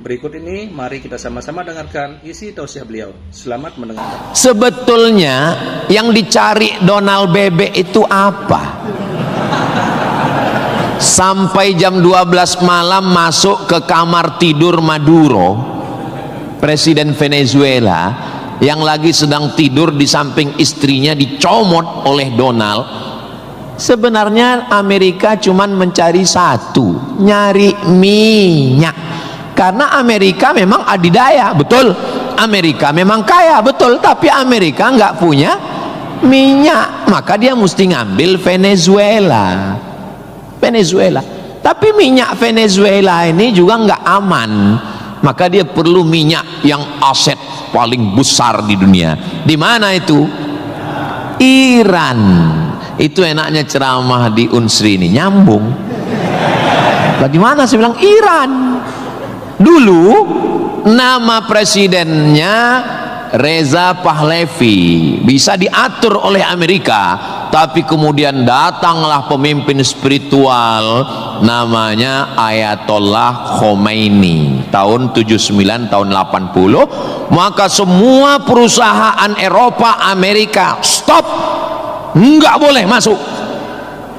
Berikut ini, mari kita sama-sama dengarkan isi tausiah beliau. Selamat mendengarkan. Sebetulnya yang dicari Donald Bebek itu apa? Sampai jam 12 malam masuk ke kamar tidur Maduro, presiden Venezuela, yang lagi sedang tidur di samping istrinya dicomot oleh Donald. Sebenarnya Amerika cuman mencari satu, nyari minyak. Karena Amerika memang adidaya, betul. Amerika memang kaya, betul. Tapi Amerika nggak punya minyak, maka dia mesti ngambil Venezuela. Tapi minyak Venezuela ini juga nggak aman, maka dia perlu minyak yang aset paling besar di dunia. Di mana itu? Iran. Itu enaknya ceramah di Unsri ini, nyambung. Bagaimana saya bilang Iran? Dulu nama presidennya Reza Pahlavi, bisa diatur oleh Amerika. Tapi kemudian datanglah pemimpin spiritual namanya Ayatollah Khomeini tahun 79 tahun 80, maka semua perusahaan Eropa, Amerika stop, nggak boleh masuk.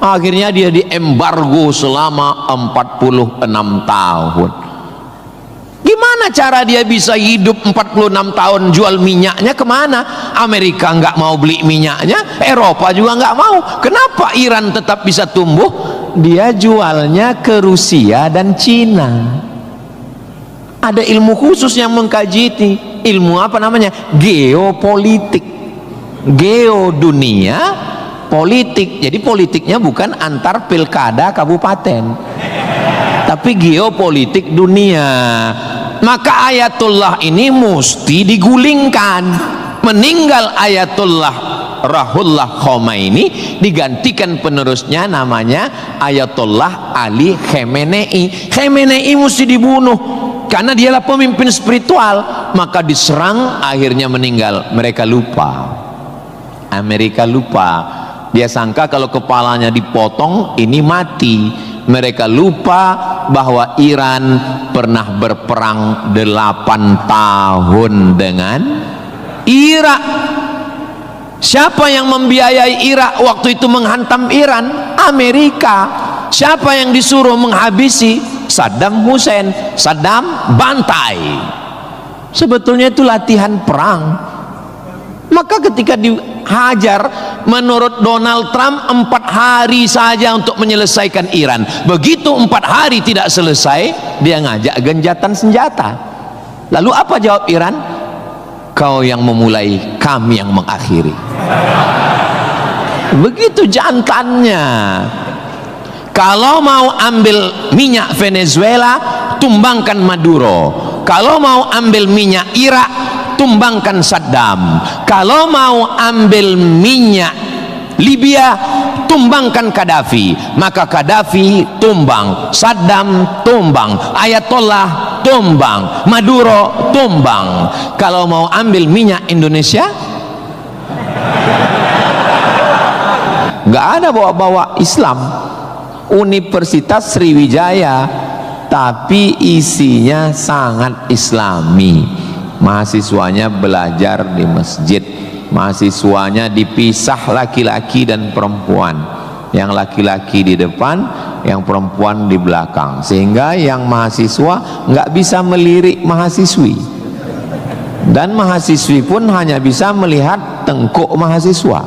Akhirnya dia diembargo selama 46 tahun. Gimana cara dia bisa hidup 46 tahun? Jual minyaknya kemana? Amerika nggak mau beli minyaknya, Eropa juga nggak mau. Kenapa Iran tetap bisa tumbuh? Dia jualnya ke Rusia dan Cina. Ada ilmu khusus yang mengkaji ini. Ilmu apa namanya? Geopolitik. Geo dunia, politik. Jadi politiknya bukan antar pilkada kabupaten, tapi geopolitik dunia. Maka Ayatullah ini mesti digulingkan. Meninggal Ayatullah Ruhollah Khomeini, digantikan penerusnya namanya Ayatollah Ali Khamenei. Khamenei mesti dibunuh karena dialah pemimpin spiritual, maka diserang, akhirnya meninggal. Mereka lupa, Amerika lupa. Dia sangka kalau kepalanya dipotong ini mati. Mereka lupa bahwa Iran pernah berperang 8 tahun dengan Irak. Siapa yang membiayai Irak waktu itu menghantam Iran? Amerika. Siapa yang disuruh menghabisi? Saddam Hussein. Saddam bantai. Sebetulnya itu latihan perang. Maka ketika dihajar, menurut Donald Trump 4 hari saja untuk menyelesaikan Iran. Begitu 4 hari tidak selesai, dia ngajak genjatan senjata. Lalu apa jawab Iran? Kau yang memulai, kami yang mengakhiri. Begitu jantannya. Kalau mau ambil minyak Venezuela, tumbangkan Maduro. Kalau mau ambil minyak Irak, tumbangkan Saddam. Kalau mau ambil minyak Libya, tumbangkan Gaddafi. Maka Gaddafi tumbang, Saddam tumbang, Ayatollah tumbang, Maduro tumbang. Kalau mau ambil minyak Indonesia, nggak ada bawa-bawa Islam. Universitas Sriwijaya, tapi isinya sangat islami. Mahasiswanya belajar di masjid, mahasiswanya dipisah laki-laki dan perempuan, yang laki-laki di depan, yang perempuan di belakang, sehingga yang mahasiswa nggak bisa melirik mahasiswi, dan mahasiswi pun hanya bisa melihat tengkuk mahasiswa.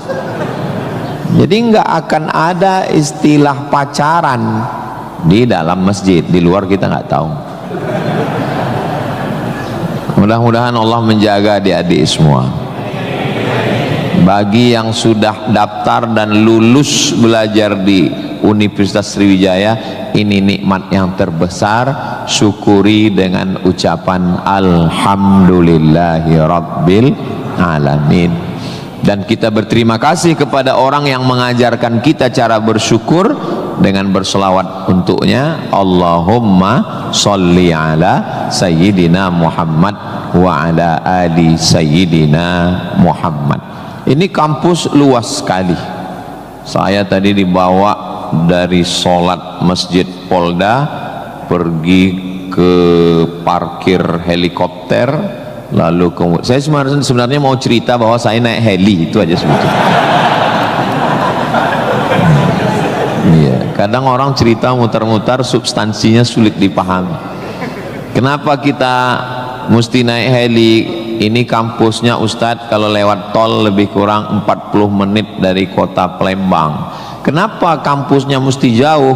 Jadi nggak akan ada istilah pacaran di dalam masjid, di luar kita nggak tahu. Mudah-mudahan Allah menjaga adik-adik semua. Bagi yang sudah daftar dan lulus belajar di Universitas Sriwijaya, ini nikmat yang terbesar. Syukuri dengan ucapan Alhamdulillahi Rabbil Alamin. Dan kita berterima kasih kepada orang yang mengajarkan kita cara bersyukur dengan berselawat untuknya. Allahumma sholli ala Sayyidina Muhammad wa ala ali Sayyidina Muhammad. Ini kampus luas sekali. Saya tadi dibawa dari sholat Masjid Polda, pergi ke parkir helikopter, lalu saya sebenarnya mau cerita bahwa saya naik heli, itu aja sebetulnya. Iya, kadang orang cerita mutar-mutar, substansinya sulit dipahami. Kenapa kita mesti naik heli? Ini kampusnya Ustadz kalau lewat tol lebih kurang 40 menit dari kota Palembang. Kenapa kampusnya mesti jauh?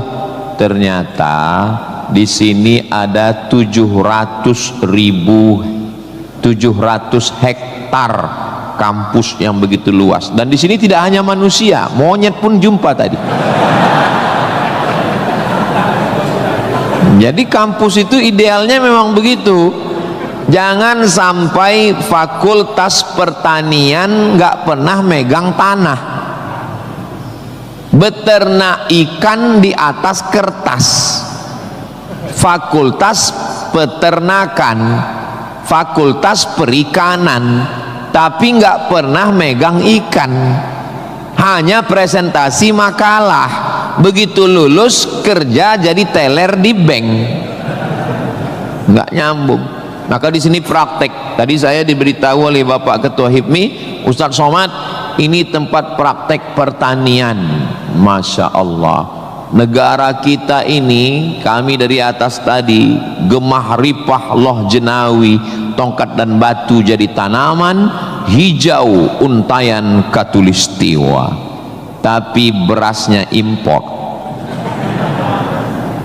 Ternyata di sini ada 700 hektar kampus yang begitu luas, dan di sini tidak hanya manusia, monyet pun jumpa tadi. Jadi kampus itu idealnya memang begitu. Jangan sampai fakultas pertanian nggak pernah megang tanah, beternak ikan di atas kertas. Fakultas peternakan, fakultas perikanan, tapi nggak pernah megang ikan, hanya presentasi makalah. Begitu lulus kerja jadi teller di bank, nggak nyambung. Maka di sini praktek. Tadi saya diberitahu oleh Bapak Ketua HIPMI, Ustadz Somad, ini tempat praktek pertanian. Masya Allah. Negara kita ini, kami dari atas tadi, gemah ripah loh jenawi, tongkat dan batu jadi tanaman, hijau untayan katulistiwa, tapi berasnya impor.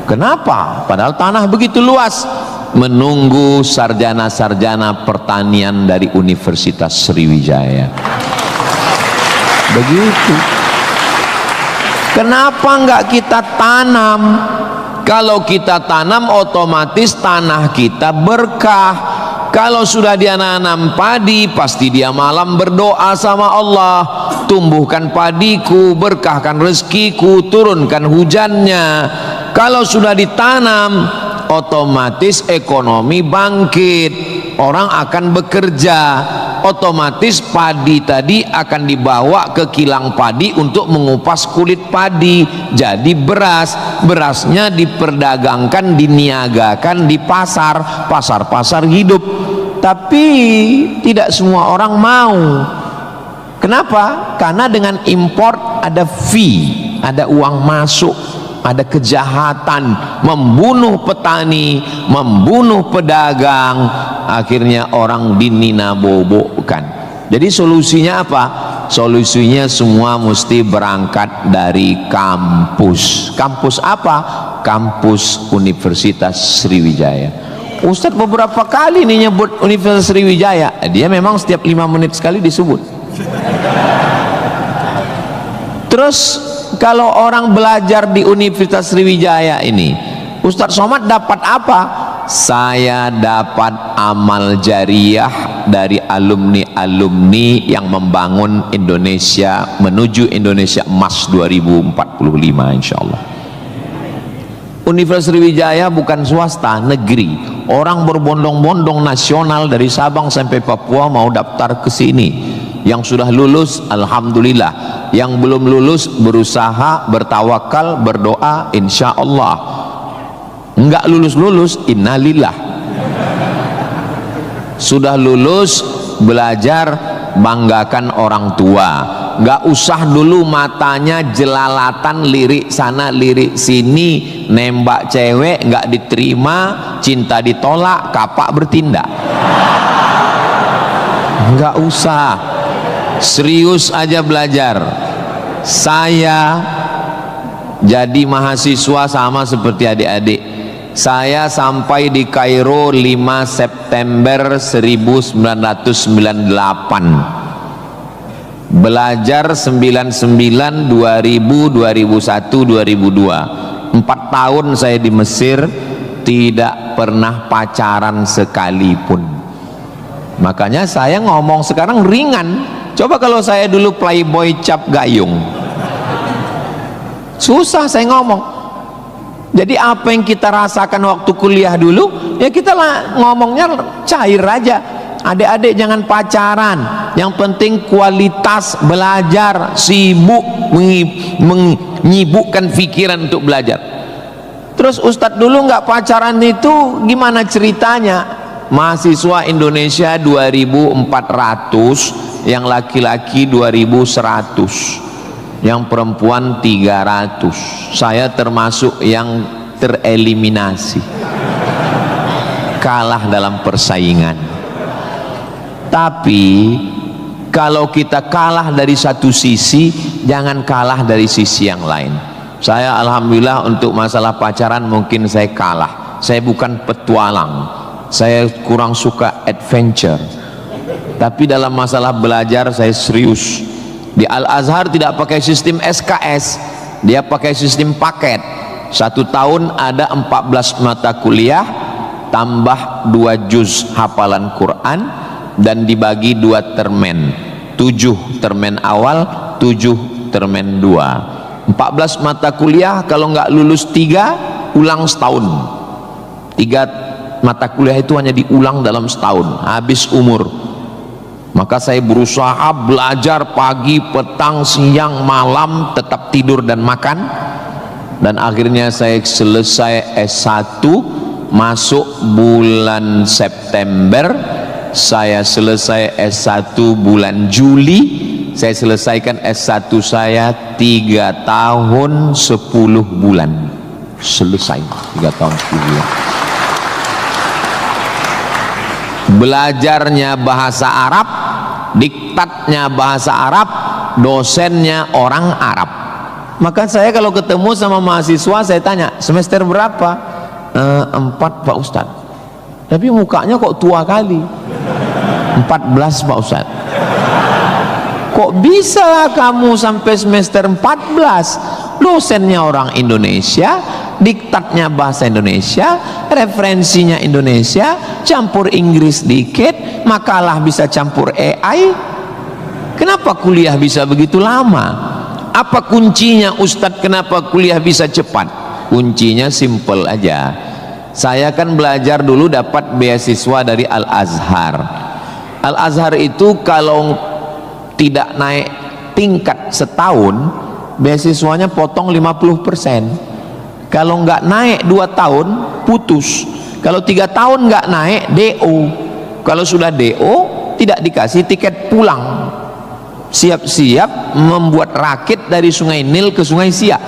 Kenapa? Padahal tanah begitu luas. Menunggu sarjana-sarjana pertanian dari Universitas Sriwijaya. Begitu. Kenapa enggak kita tanam? Kalau kita tanam, otomatis tanah kita berkah. Kalau sudah dia nanam padi, pasti dia malam berdoa sama Allah, tumbuhkan padiku, berkahkan rezekiku, turunkan hujannya. Kalau sudah ditanam, otomatis ekonomi bangkit, orang akan bekerja, otomatis padi tadi akan dibawa ke kilang padi untuk mengupas kulit padi jadi beras. Berasnya diperdagangkan, diniagakan di pasar-pasar hidup. Tapi tidak semua orang mau. Kenapa? Karena dengan import ada fee, ada uang masuk, ada kejahatan, membunuh petani, membunuh pedagang, akhirnya orang dininabobokan. Jadi solusinya apa? Solusinya semua mesti berangkat dari kampus. Kampus apa? Kampus Universitas Sriwijaya. Ustadz beberapa kali nih nyebut Universitas Sriwijaya. Dia memang setiap 5 menit sekali disebut. Terus kalau orang belajar di Universitas Sriwijaya ini, Ustadz Somad dapat apa? Saya dapat amal jariah dari alumni-alumni yang membangun Indonesia menuju Indonesia Emas 2045 insyaallah. Universitas Sriwijaya bukan swasta, negeri. Orang berbondong-bondong nasional dari Sabang sampai Papua mau daftar ke sini. Yang sudah lulus alhamdulillah, yang belum lulus berusaha, bertawakal, berdoa insyaallah. Enggak lulus-lulus innalillah. Sudah lulus belajar, banggakan orang tua. Enggak usah dulu matanya jelalatan lirik sana lirik sini, nembak cewek enggak diterima, cinta ditolak, kapak bertindak. Enggak usah, serius aja belajar. Saya jadi mahasiswa sama seperti adik-adik. Saya sampai di Kairo 5 September 1998. Belajar 99, 2000, 2001, 2002. 4 tahun saya di Mesir, tidak pernah pacaran sekalipun. Makanya saya ngomong sekarang ringan. Coba kalau saya dulu playboy cap gayung, susah saya ngomong. Jadi apa yang kita rasakan waktu kuliah dulu, ya kita lah ngomongnya cair aja. Adik-adik jangan pacaran, yang penting kualitas belajar, sibuk menyibukkan pikiran untuk belajar. Terus Ustadz dulu nggak pacaran itu gimana ceritanya? Mahasiswa Indonesia 2400, yang laki-laki 2100, yang perempuan 300. Saya termasuk yang tereliminasi, kalah dalam persaingan. Tapi kalau kita kalah dari satu sisi, jangan kalah dari sisi yang lain. Saya alhamdulillah untuk masalah pacaran mungkin saya kalah. Saya bukan petualang, saya kurang suka adventure. Tapi dalam masalah belajar saya serius. Di Al-Azhar tidak pakai sistem SKS, dia pakai sistem paket. 1 tahun ada 14 mata kuliah tambah 2 juz hafalan Quran dan dibagi 2 termen, 7 termen awal, 7 termen 2. 14 mata kuliah, kalau nggak lulus 3 ulang setahun. 3 mata kuliah itu hanya diulang dalam setahun, habis umur. Maka saya berusaha belajar pagi, petang, siang, malam, tetap tidur dan makan. Dan akhirnya saya selesai S1, masuk bulan September. Saya selesai S1 bulan Juli. Saya selesaikan S1 saya 3 tahun 10 bulan. Selesai 3 tahun 10 bulan. Belajarnya bahasa Arab, diktatnya bahasa Arab, dosennya orang Arab. Maka saya kalau ketemu sama mahasiswa saya tanya, semester berapa? 4 Pak Ustadz. Tapi mukanya kok tua kali. 14 Pak Ustadz. Kok bisa kamu sampai semester 14? Dosennya orang Indonesia, diktatnya bahasa Indonesia, referensinya Indonesia, campur Inggris dikit, makalah bisa campur AI. Kenapa kuliah bisa begitu lama? Apa kuncinya Ustadz, kenapa kuliah bisa cepat? Kuncinya simple aja. Saya kan belajar dulu dapat beasiswa dari Al-Azhar. Al-Azhar itu kalau tidak naik tingkat setahun, beasiswanya potong 50%. Kalau nggak naik 2 tahun putus. Kalau 3 tahun nggak naik DO. Kalau sudah DO tidak dikasih tiket pulang. Siap-siap membuat rakit dari Sungai Nil ke Sungai Siak.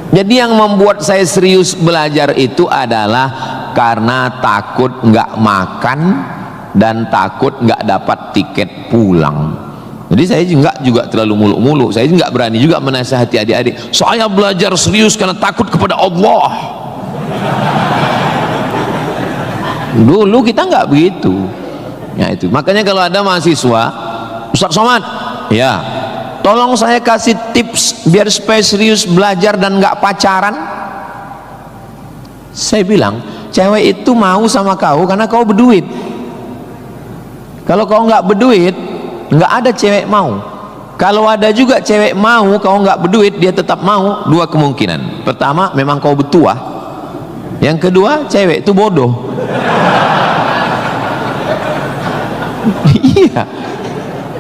Jadi yang membuat saya serius belajar itu adalah karena takut nggak makan, dan takut nggak dapat tiket pulang. Jadi saya juga terlalu muluk-muluk. Saya nggak berani juga menasihati adik-adik. Saya belajar serius karena takut kepada Allah. Dulu kita nggak begitu. Ya itu. Makanya kalau ada mahasiswa, Ustaz Somad, ya, tolong saya kasih tips biar supaya serius belajar dan nggak pacaran. Saya bilang, cewek itu mau sama kau karena kau berduit. Kalau kau nggak berduit, nggak ada cewek mau. Kalau ada juga cewek mau, kau nggak berduit, dia tetap mau. Dua kemungkinan. Pertama, memang kau betua. Yang kedua, cewek itu bodoh. Iya,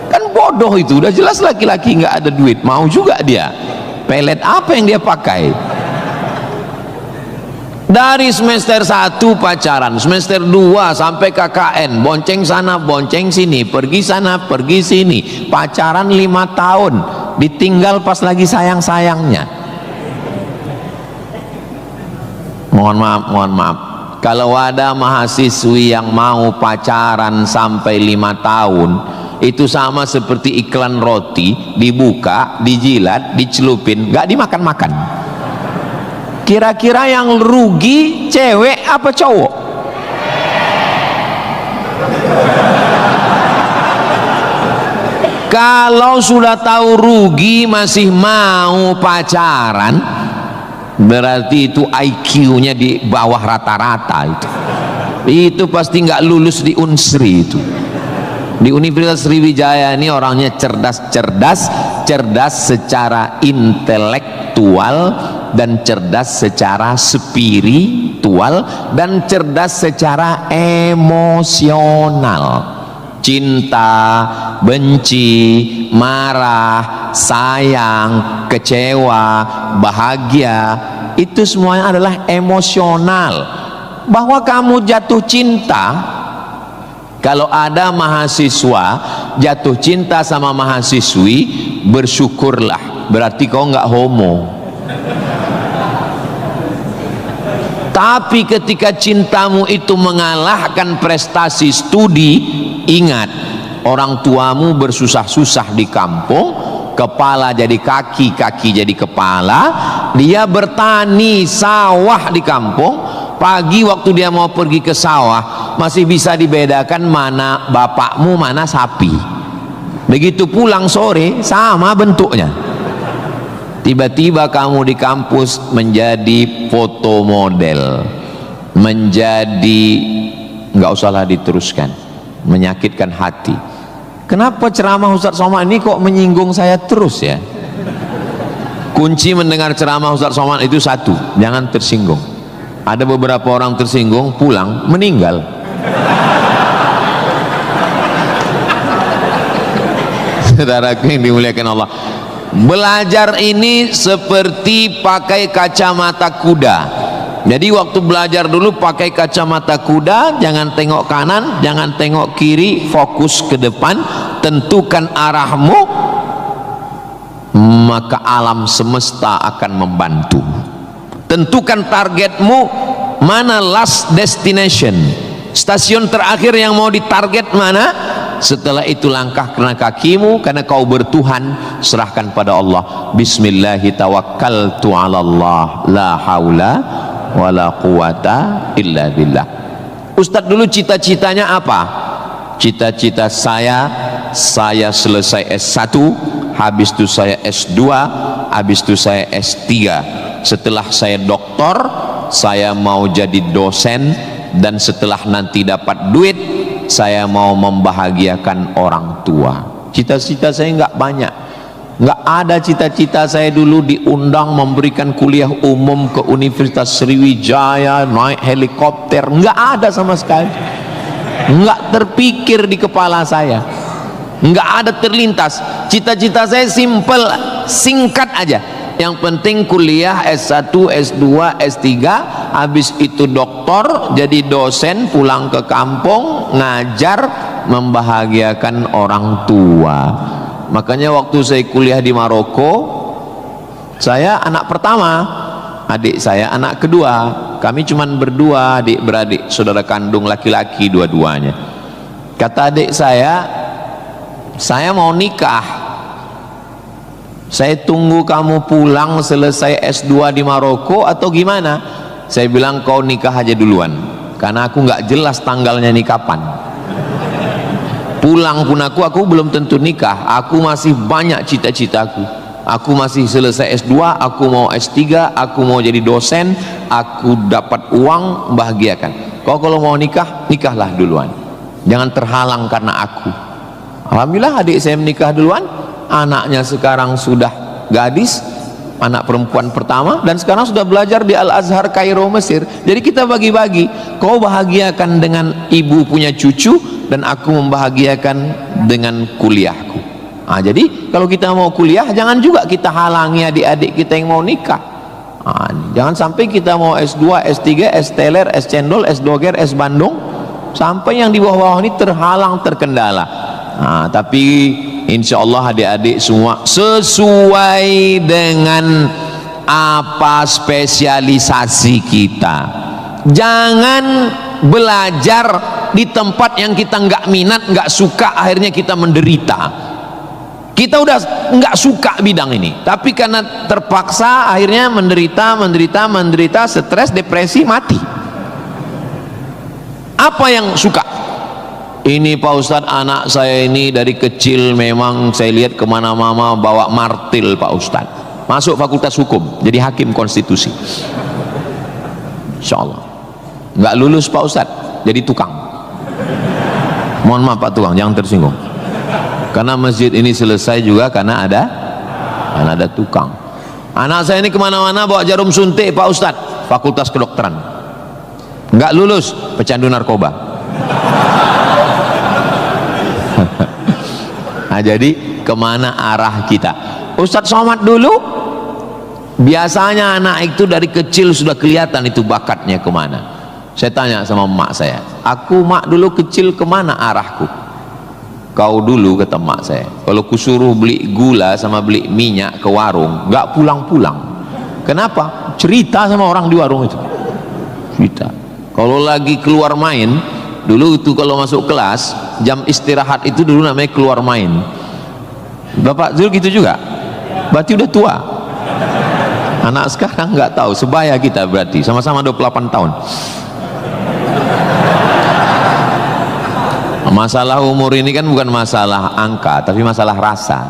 kan bodoh itu. Udah jelas laki-laki nggak ada duit, mau juga dia. Pelet apa yang dia pakai? Dari semester 1 pacaran, semester 2 sampai KKN, bonceng sana bonceng sini, pergi sana pergi sini, pacaran 5 tahun, ditinggal pas lagi sayang-sayangnya. Mohon maaf, kalau ada mahasiswi yang mau pacaran sampai 5 tahun, itu sama seperti iklan roti, dibuka, dijilat, dicelupin, nggak dimakan-makan. Kira-kira yang rugi cewek apa cowok? Kalau sudah tahu rugi masih mau pacaran, berarti itu IQ-nya di bawah rata-rata itu. Itu pasti nggak lulus di Unsri itu. Di Universitas Sriwijaya ini orangnya cerdas secara intelektual dan cerdas secara spiritual dan cerdas secara emosional. Cinta, benci, marah, sayang, kecewa, bahagia, itu semuanya adalah emosional. Bahwa kamu jatuh cinta, kalau ada mahasiswa jatuh cinta sama mahasiswi, bersyukurlah, berarti kau nggak homo. Tapi ketika cintamu itu mengalahkan prestasi studi, ingat, orang tuamu bersusah-susah di kampung, kepala jadi kaki, kaki jadi kepala, dia bertani sawah di kampung. Pagi waktu dia mau pergi ke sawah, masih bisa dibedakan mana bapakmu, mana sapi. Begitu pulang sore, sama bentuknya. Tiba-tiba kamu di kampus menjadi foto model, menjadi, nggak usahlah diteruskan, menyakitkan hati. Kenapa ceramah Ustaz Somad ini kok menyinggung saya terus ya? Kunci mendengar ceramah Ustaz Somad itu satu, jangan tersinggung. Ada beberapa orang tersinggung, pulang meninggal. Saudaraku yang dimuliakan Allah, belajar ini seperti pakai kacamata kuda. Jadi waktu belajar dulu pakai kacamata kuda, jangan tengok kanan, jangan tengok kiri, fokus ke depan, tentukan arahmu, maka alam semesta akan membantu. Tentukan targetmu, mana last destination, stasiun terakhir yang mau ditarget mana. Setelah itu langkah karena kakimu, karena kau bertuhan, serahkan pada Allah. Bismillahi tawakkaltu ala Allah, la haula wala quwata illa billah. Ustadz dulu cita-citanya apa? Cita-cita saya selesai S1, habis itu saya S2, habis itu saya S3. Setelah saya doktor, saya mau jadi dosen, dan setelah nanti dapat duit, saya mau membahagiakan orang tua. Cita-cita saya nggak banyak, nggak ada cita-cita saya dulu diundang memberikan kuliah umum ke Universitas Sriwijaya, naik helikopter, nggak ada sama sekali, nggak terpikir di kepala saya, nggak ada terlintas. Cita-cita saya simple, singkat aja. Yang penting kuliah S1, S2, S3, habis itu doktor, jadi dosen, pulang ke kampung, ngajar, membahagiakan orang tua. Makanya waktu saya kuliah di Maroko, saya anak pertama, adik saya anak kedua. Kami cuma berdua, adik beradik, saudara kandung laki-laki dua-duanya. Kata adik saya mau nikah, saya tunggu kamu pulang selesai S2 di Maroko atau gimana? Saya bilang kau nikah aja duluan, karena aku nggak jelas tanggalnya nih kapan. Pulang pun aku belum tentu nikah, aku masih banyak cita-citaku. Aku masih selesai S2, aku mau S3, aku mau jadi dosen, aku dapat uang, membahagiakan. Kau kalau mau nikah, nikahlah duluan, jangan terhalang karena aku. Alhamdulillah adik saya menikah duluan, anaknya sekarang sudah gadis, anak perempuan pertama, dan sekarang sudah belajar di Al-Azhar Kairo, Mesir. Jadi kita bagi-bagi, kau bahagiakan dengan ibu punya cucu, dan aku membahagiakan dengan kuliahku. Nah, jadi kalau kita mau kuliah, jangan juga kita halangi adik-adik kita yang mau nikah. Nah, jangan sampai kita mau S2, S3, S teler, S cendol, S doger, S Bandung, sampai yang di bawah-bawah ini terhalang, terkendala. Nah, tapi insya Allah adik-adik semua sesuai dengan apa spesialisasi kita. Jangan belajar di tempat yang kita nggak minat, nggak suka, akhirnya kita menderita. Kita udah nggak suka bidang ini, tapi karena terpaksa akhirnya menderita, stres, depresi, mati. Apa yang suka? Ini Pak Ustadz, anak saya ini dari kecil memang saya lihat kemana-mana bawa martil Pak Ustadz. Masuk fakultas hukum, jadi hakim konstitusi. Insya Allah. Nggak lulus Pak Ustadz, jadi tukang. Mohon maaf Pak tukang, jangan tersinggung. Karena masjid ini selesai juga karena ada tukang. Anak saya ini kemana-mana bawa jarum suntik Pak Ustadz, fakultas kedokteran. Nggak lulus, pecandu narkoba. Nah, jadi kemana arah kita? Ustadz Somad dulu biasanya anak itu dari kecil sudah kelihatan itu bakatnya kemana. Saya tanya sama emak saya, aku mak dulu kecil kemana arahku? Kau dulu, kata emak saya, kalau kusuruh beli gula sama beli minyak ke warung nggak pulang-pulang. Kenapa? Cerita sama orang di warung itu, cerita. Kalau lagi keluar main dulu itu, kalau masuk kelas jam istirahat itu dulu namanya keluar main. Bapak dulu gitu juga? Berarti udah tua. Anak sekarang nggak tahu, sebaya kita berarti sama-sama 28 tahun. Masalah umur ini kan bukan masalah angka, tapi masalah rasa.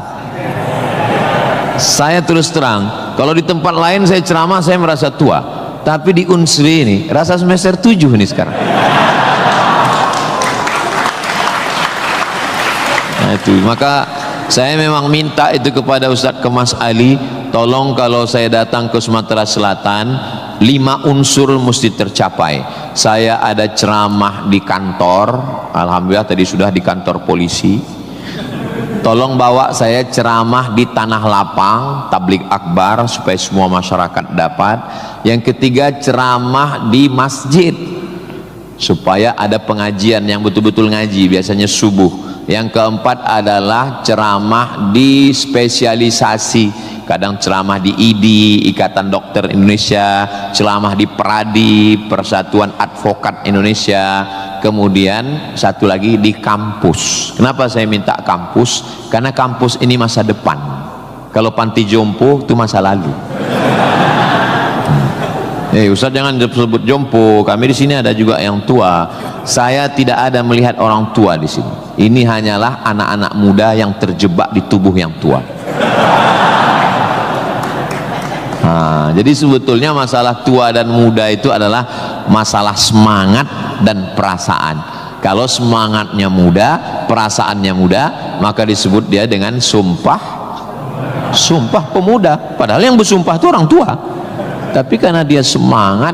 Saya terus terang, kalau di tempat lain saya ceramah saya merasa tua, tapi di Unsri ini rasa semester 7 ini sekarang. Nah itu, maka saya memang minta itu kepada Ustadz Kemas Ali, tolong kalau saya datang ke Sumatera Selatan 5 unsur mesti tercapai. Saya ada ceramah di kantor, alhamdulillah tadi sudah di kantor polisi. Tolong bawa saya ceramah di tanah lapang, tablik akbar supaya semua masyarakat dapat. Yang ketiga ceramah di masjid supaya ada pengajian yang betul-betul ngaji, biasanya subuh. Yang keempat adalah ceramah di spesialisasi, kadang ceramah di IDI, Ikatan Dokter Indonesia, ceramah di PERADI, Persatuan Advokat Indonesia, kemudian satu lagi di kampus. Kenapa saya minta kampus? Karena kampus ini masa depan. Kalau panti jompo itu masa lalu. Ustaz jangan disebut jompo, kami di sini ada juga yang tua. Saya tidak ada melihat orang tua di sini. Ini hanyalah anak-anak muda yang terjebak di tubuh yang tua. Nah, jadi sebetulnya masalah tua dan muda itu adalah masalah semangat dan perasaan. Kalau semangatnya muda, perasaannya muda, maka disebut dia dengan sumpah pemuda. Padahal yang bersumpah itu orang tua. Tapi karena dia semangat,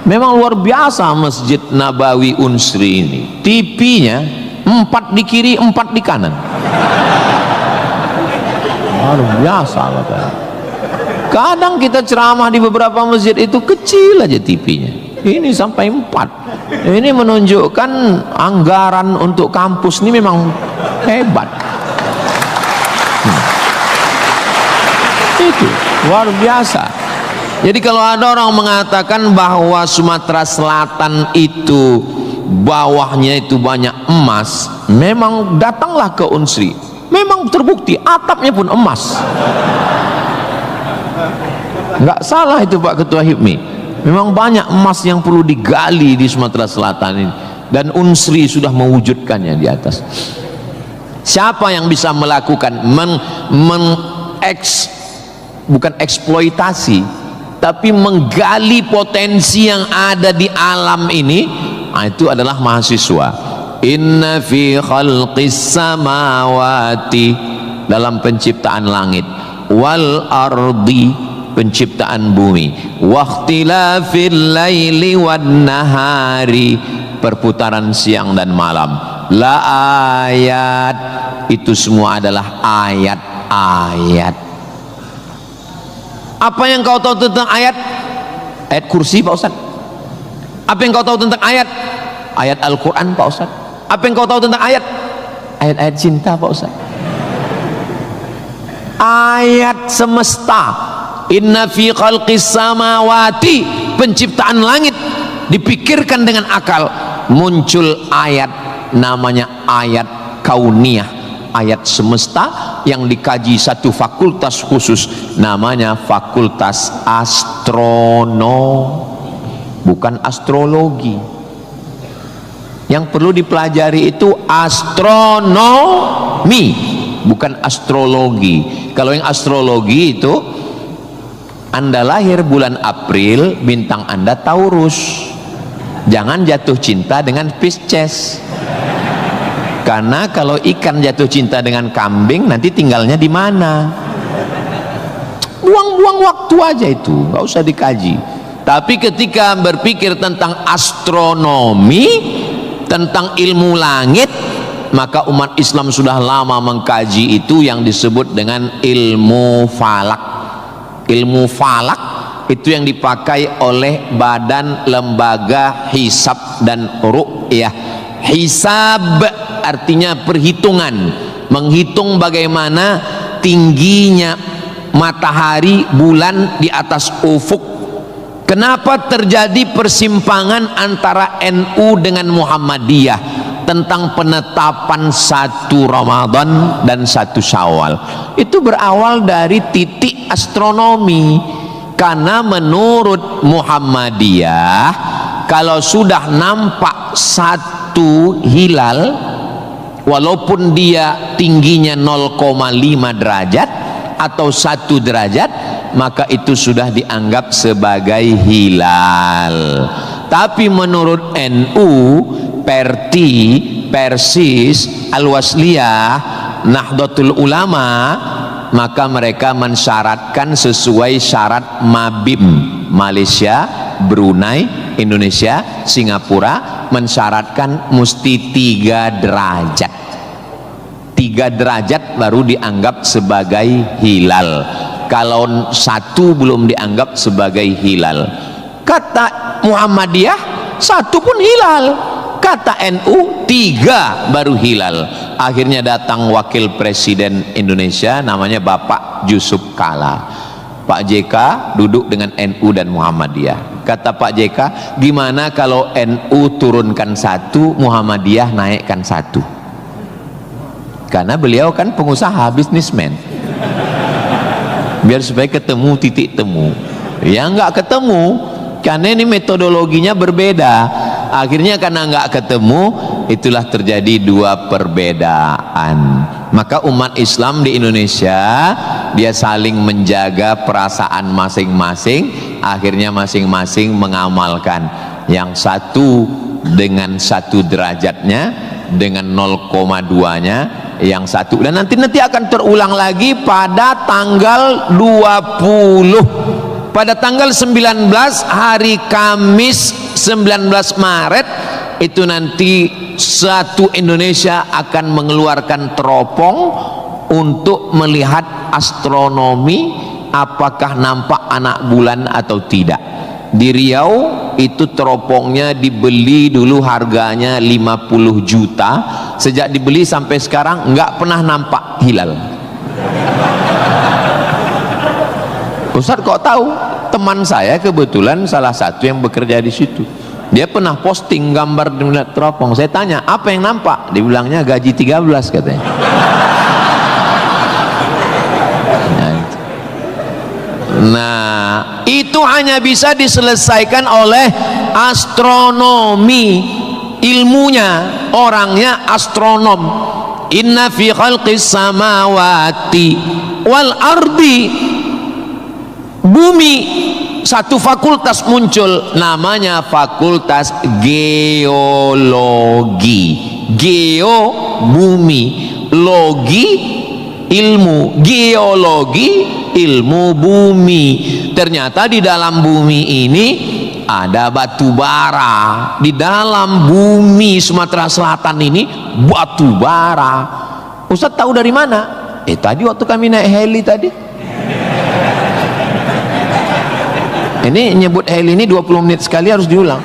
memang luar biasa Masjid Nabawi Unsri ini. TV-nya 4 di kiri, 4 di kanan. Luar biasa katanya. Kadang kita ceramah di beberapa masjid itu kecil aja TV-nya. Ini sampai 4. Ini menunjukkan anggaran untuk kampus ini memang hebat. Itu luar biasa. Jadi kalau ada orang mengatakan bahwa Sumatera Selatan itu bawahnya itu banyak emas, Memang datanglah ke Unsri, memang terbukti atapnya pun emas. Nggak salah itu Pak Ketua HIPMI, memang banyak emas yang perlu digali di Sumatera Selatan ini, dan Unsri sudah mewujudkannya di atas. Siapa yang bisa melakukan bukan eksploitasi, tapi menggali potensi yang ada di alam ini, nah, itu adalah mahasiswa. Inna fi khalqis samawati, dalam penciptaan langit, wal ardi, penciptaan bumi, waqtilafil laili wan nahari, perputaran siang dan malam, la ayat, itu semua adalah ayat-ayat. Apa yang kau tahu tentang ayat? Ayat kursi Pak Ustaz. Apa yang kau tahu tentang ayat? Ayat Al-Quran Pak Ustaz. Apa yang kau tahu tentang ayat? Ayat-ayat cinta Pak Ustaz. Ayat semesta. Inna fi khalqis samawati, penciptaan langit, dipikirkan dengan akal, muncul ayat, namanya ayat kauniyah, ayat semesta yang dikaji satu fakultas khusus, namanya fakultas astronomi, bukan astrologi. Yang perlu dipelajari itu astronomi, bukan astrologi. Kalau yang astrologi itu, Anda lahir bulan April, bintang Anda Taurus, jangan jatuh cinta dengan Pisces, karena kalau ikan jatuh cinta dengan kambing, nanti tinggalnya di mana? Buang-buang waktu aja itu, nggak usah dikaji. Tapi ketika berpikir tentang astronomi, tentang ilmu langit, maka umat Islam sudah lama mengkaji itu yang disebut dengan ilmu falak. Ilmu falak itu yang dipakai oleh Badan Lembaga Hisab dan Ru'yah. Hisab artinya perhitungan, menghitung bagaimana tingginya matahari, bulan di atas ufuk. Kenapa terjadi persimpangan antara NU dengan Muhammadiyah tentang penetapan 1 Ramadan dan 1 Syawal? Itu berawal dari titik astronomi, karena menurut Muhammadiyah, kalau sudah nampak 1 hilal, walaupun dia tingginya 0,5 derajat atau 1 derajat, maka itu sudah dianggap sebagai hilal. Tapi menurut NU, Perti, Persis, Al-Wasliyah, Nahdlatul Ulama, maka mereka mensyaratkan sesuai syarat Mabim, Malaysia, Brunei, Indonesia, Singapura, mensyaratkan mesti 3 derajat. 3 derajat baru dianggap sebagai hilal. Kalau 1 belum dianggap sebagai hilal. Kata Muhammadiyah 1 pun hilal, kata NU 3 baru hilal. Akhirnya datang wakil presiden Indonesia, namanya Bapak Yusuf Kala. Pak JK duduk dengan NU dan Muhammadiyah. Kata Pak JK, gimana kalau NU turunkan 1, Muhammadiyah naikkan 1? Karena beliau kan pengusaha, bisnismen, biar supaya ketemu titik temu. Ya nggak ketemu, karena ini metodologinya berbeda. Akhirnya karena nggak ketemu, itulah terjadi 2 perbedaan. Maka umat Islam di Indonesia, dia saling menjaga perasaan masing-masing. Akhirnya masing-masing mengamalkan. Yang satu dengan 1 derajatnya, dengan 0,2-nya, yang satu, dan nanti akan terulang lagi pada tanggal 20, pada tanggal 19, hari Kamis 19 Maret itu nanti satu Indonesia akan mengeluarkan teropong untuk melihat astronomi, apakah nampak anak bulan atau tidak. Di Riau itu teropongnya dibeli dulu harganya 50 juta. Sejak dibeli sampai sekarang nggak pernah nampak hilal. Ustaz kok tahu? Teman saya kebetulan salah satu yang bekerja di situ. Dia pernah posting gambar di teropong. Saya tanya, apa yang nampak? Dibilangnya gaji 13 katanya. Nah, itu hanya bisa diselesaikan oleh astronomi. Ilmunya, orangnya astronom. Inna fi khalqis samawati wal ardi, bumi, satu fakultas muncul, namanya fakultas geologi. Geo, bumi, logi, ilmu. Geologi, ilmu bumi. Ternyata di dalam bumi ini ada batu bara. Di dalam bumi Sumatera Selatan ini batu bara. Ustaz tahu dari mana? Tadi waktu kami naik heli tadi. Ini nyebut heli ini 20 menit sekali harus diulang.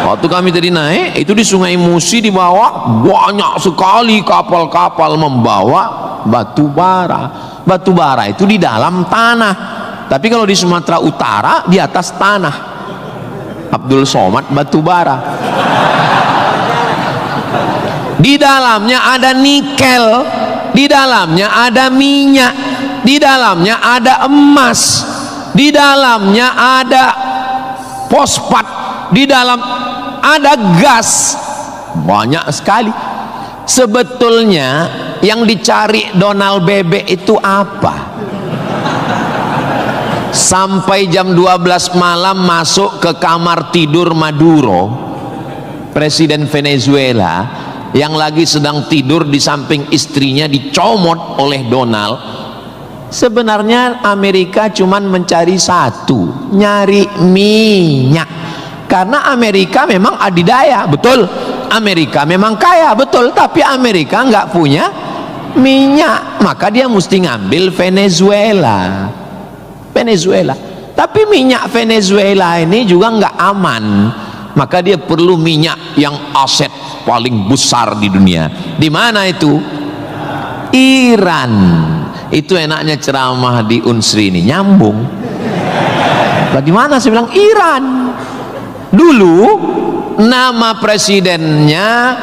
Waktu kami tadi naik, itu di Sungai Musi di bawah banyak sekali kapal-kapal membawa batu bara. Batu bara itu di dalam tanah. Tapi kalau di Sumatera Utara di atas tanah. Abdul Somad batu bara. Di dalamnya ada nikel, di dalamnya ada minyak, di dalamnya ada emas, di dalamnya ada fosfat, di dalam ada gas. Banyak sekali. Sebetulnya yang dicari Donald Bebek itu apa? Sampai jam 12 malam masuk ke kamar tidur Maduro, presiden Venezuela, yang lagi sedang tidur di samping istrinya dicomot oleh Donald. Sebenarnya Amerika cuman mencari satu, nyari minyak. Karena Amerika memang adidaya, betul. Amerika memang kaya, betul. Tapi Amerika nggak punya minyak, maka dia mesti ngambil Venezuela. Tapi minyak Venezuela ini juga nggak aman, maka dia perlu minyak yang aset paling besar di dunia. Di mana itu? Iran. Itu enaknya ceramah di Unsri ini, nyambung. Bagaimana saya bilang Iran? Dulu nama presidennya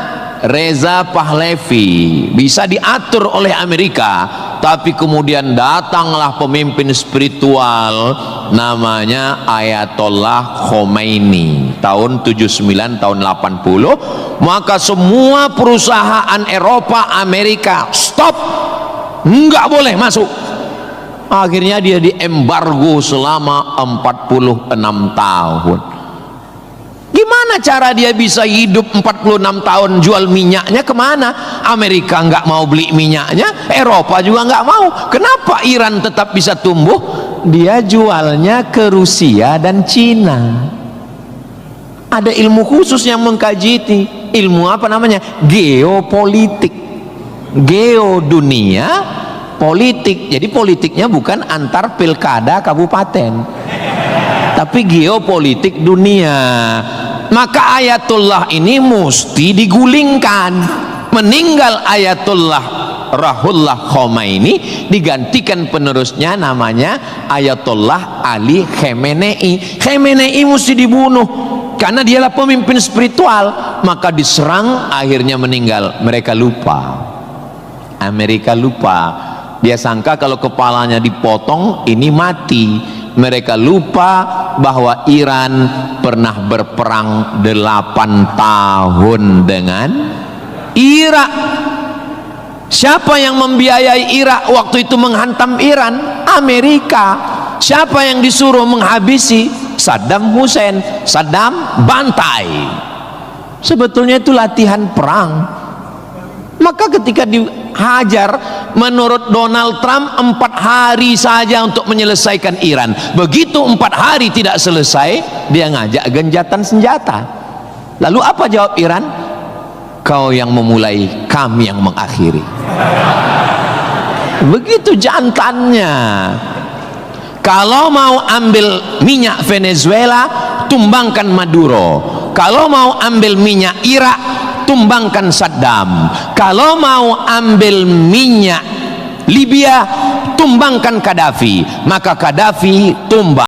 Reza Pahlavi, bisa diatur oleh Amerika, tapi kemudian datanglah pemimpin spiritual namanya Ayatollah Khomeini tahun 79 tahun 80, maka semua perusahaan Eropa, Amerika stop, nggak boleh masuk. Akhirnya dia diembargo selama 46 tahun. Gimana cara dia bisa hidup 46 tahun? Jual minyaknya kemana? Amerika nggak mau beli minyaknya, Eropa juga nggak mau. Kenapa Iran tetap bisa tumbuh? Dia jualnya ke Rusia dan Cina. Ada ilmu khusus yang mengkaji ini. Ilmu apa namanya? Geopolitik. Geo dunia, politik. Jadi politiknya bukan antar pilkada kabupaten, tapi geopolitik dunia. Maka Ayatullah ini mesti digulingkan. Meninggal Ayatullah Ruhollah Khomeini, digantikan penerusnya namanya Ayatollah Ali Khamenei. Khamenei mesti dibunuh karena dialah pemimpin spiritual, maka diserang, akhirnya meninggal. Mereka lupa, Amerika lupa. Dia sangka kalau kepalanya dipotong ini mati. Mereka lupa bahwa Iran pernah berperang 8 tahun dengan Irak. Siapa yang membiayai Irak waktu itu menghantam Iran? Amerika. Siapa yang disuruh menghabisi? Saddam Hussein. Saddam bantai. Sebetulnya itu latihan perang. Maka ketika dihajar, menurut Donald Trump 4 hari saja untuk menyelesaikan Iran. Begitu 4 hari tidak selesai, dia ngajak genjatan senjata. Lalu apa jawab Iran? Kau yang memulai, kami yang mengakhiri. Begitu jantannya. Kalau mau ambil minyak Venezuela, tumbangkan Maduro. Kalau mau ambil minyak Irak, tumbangkan Saddam. Kalau mau ambil minyak Libya, tumbangkan Gaddafi. Maka Gaddafi tumbang.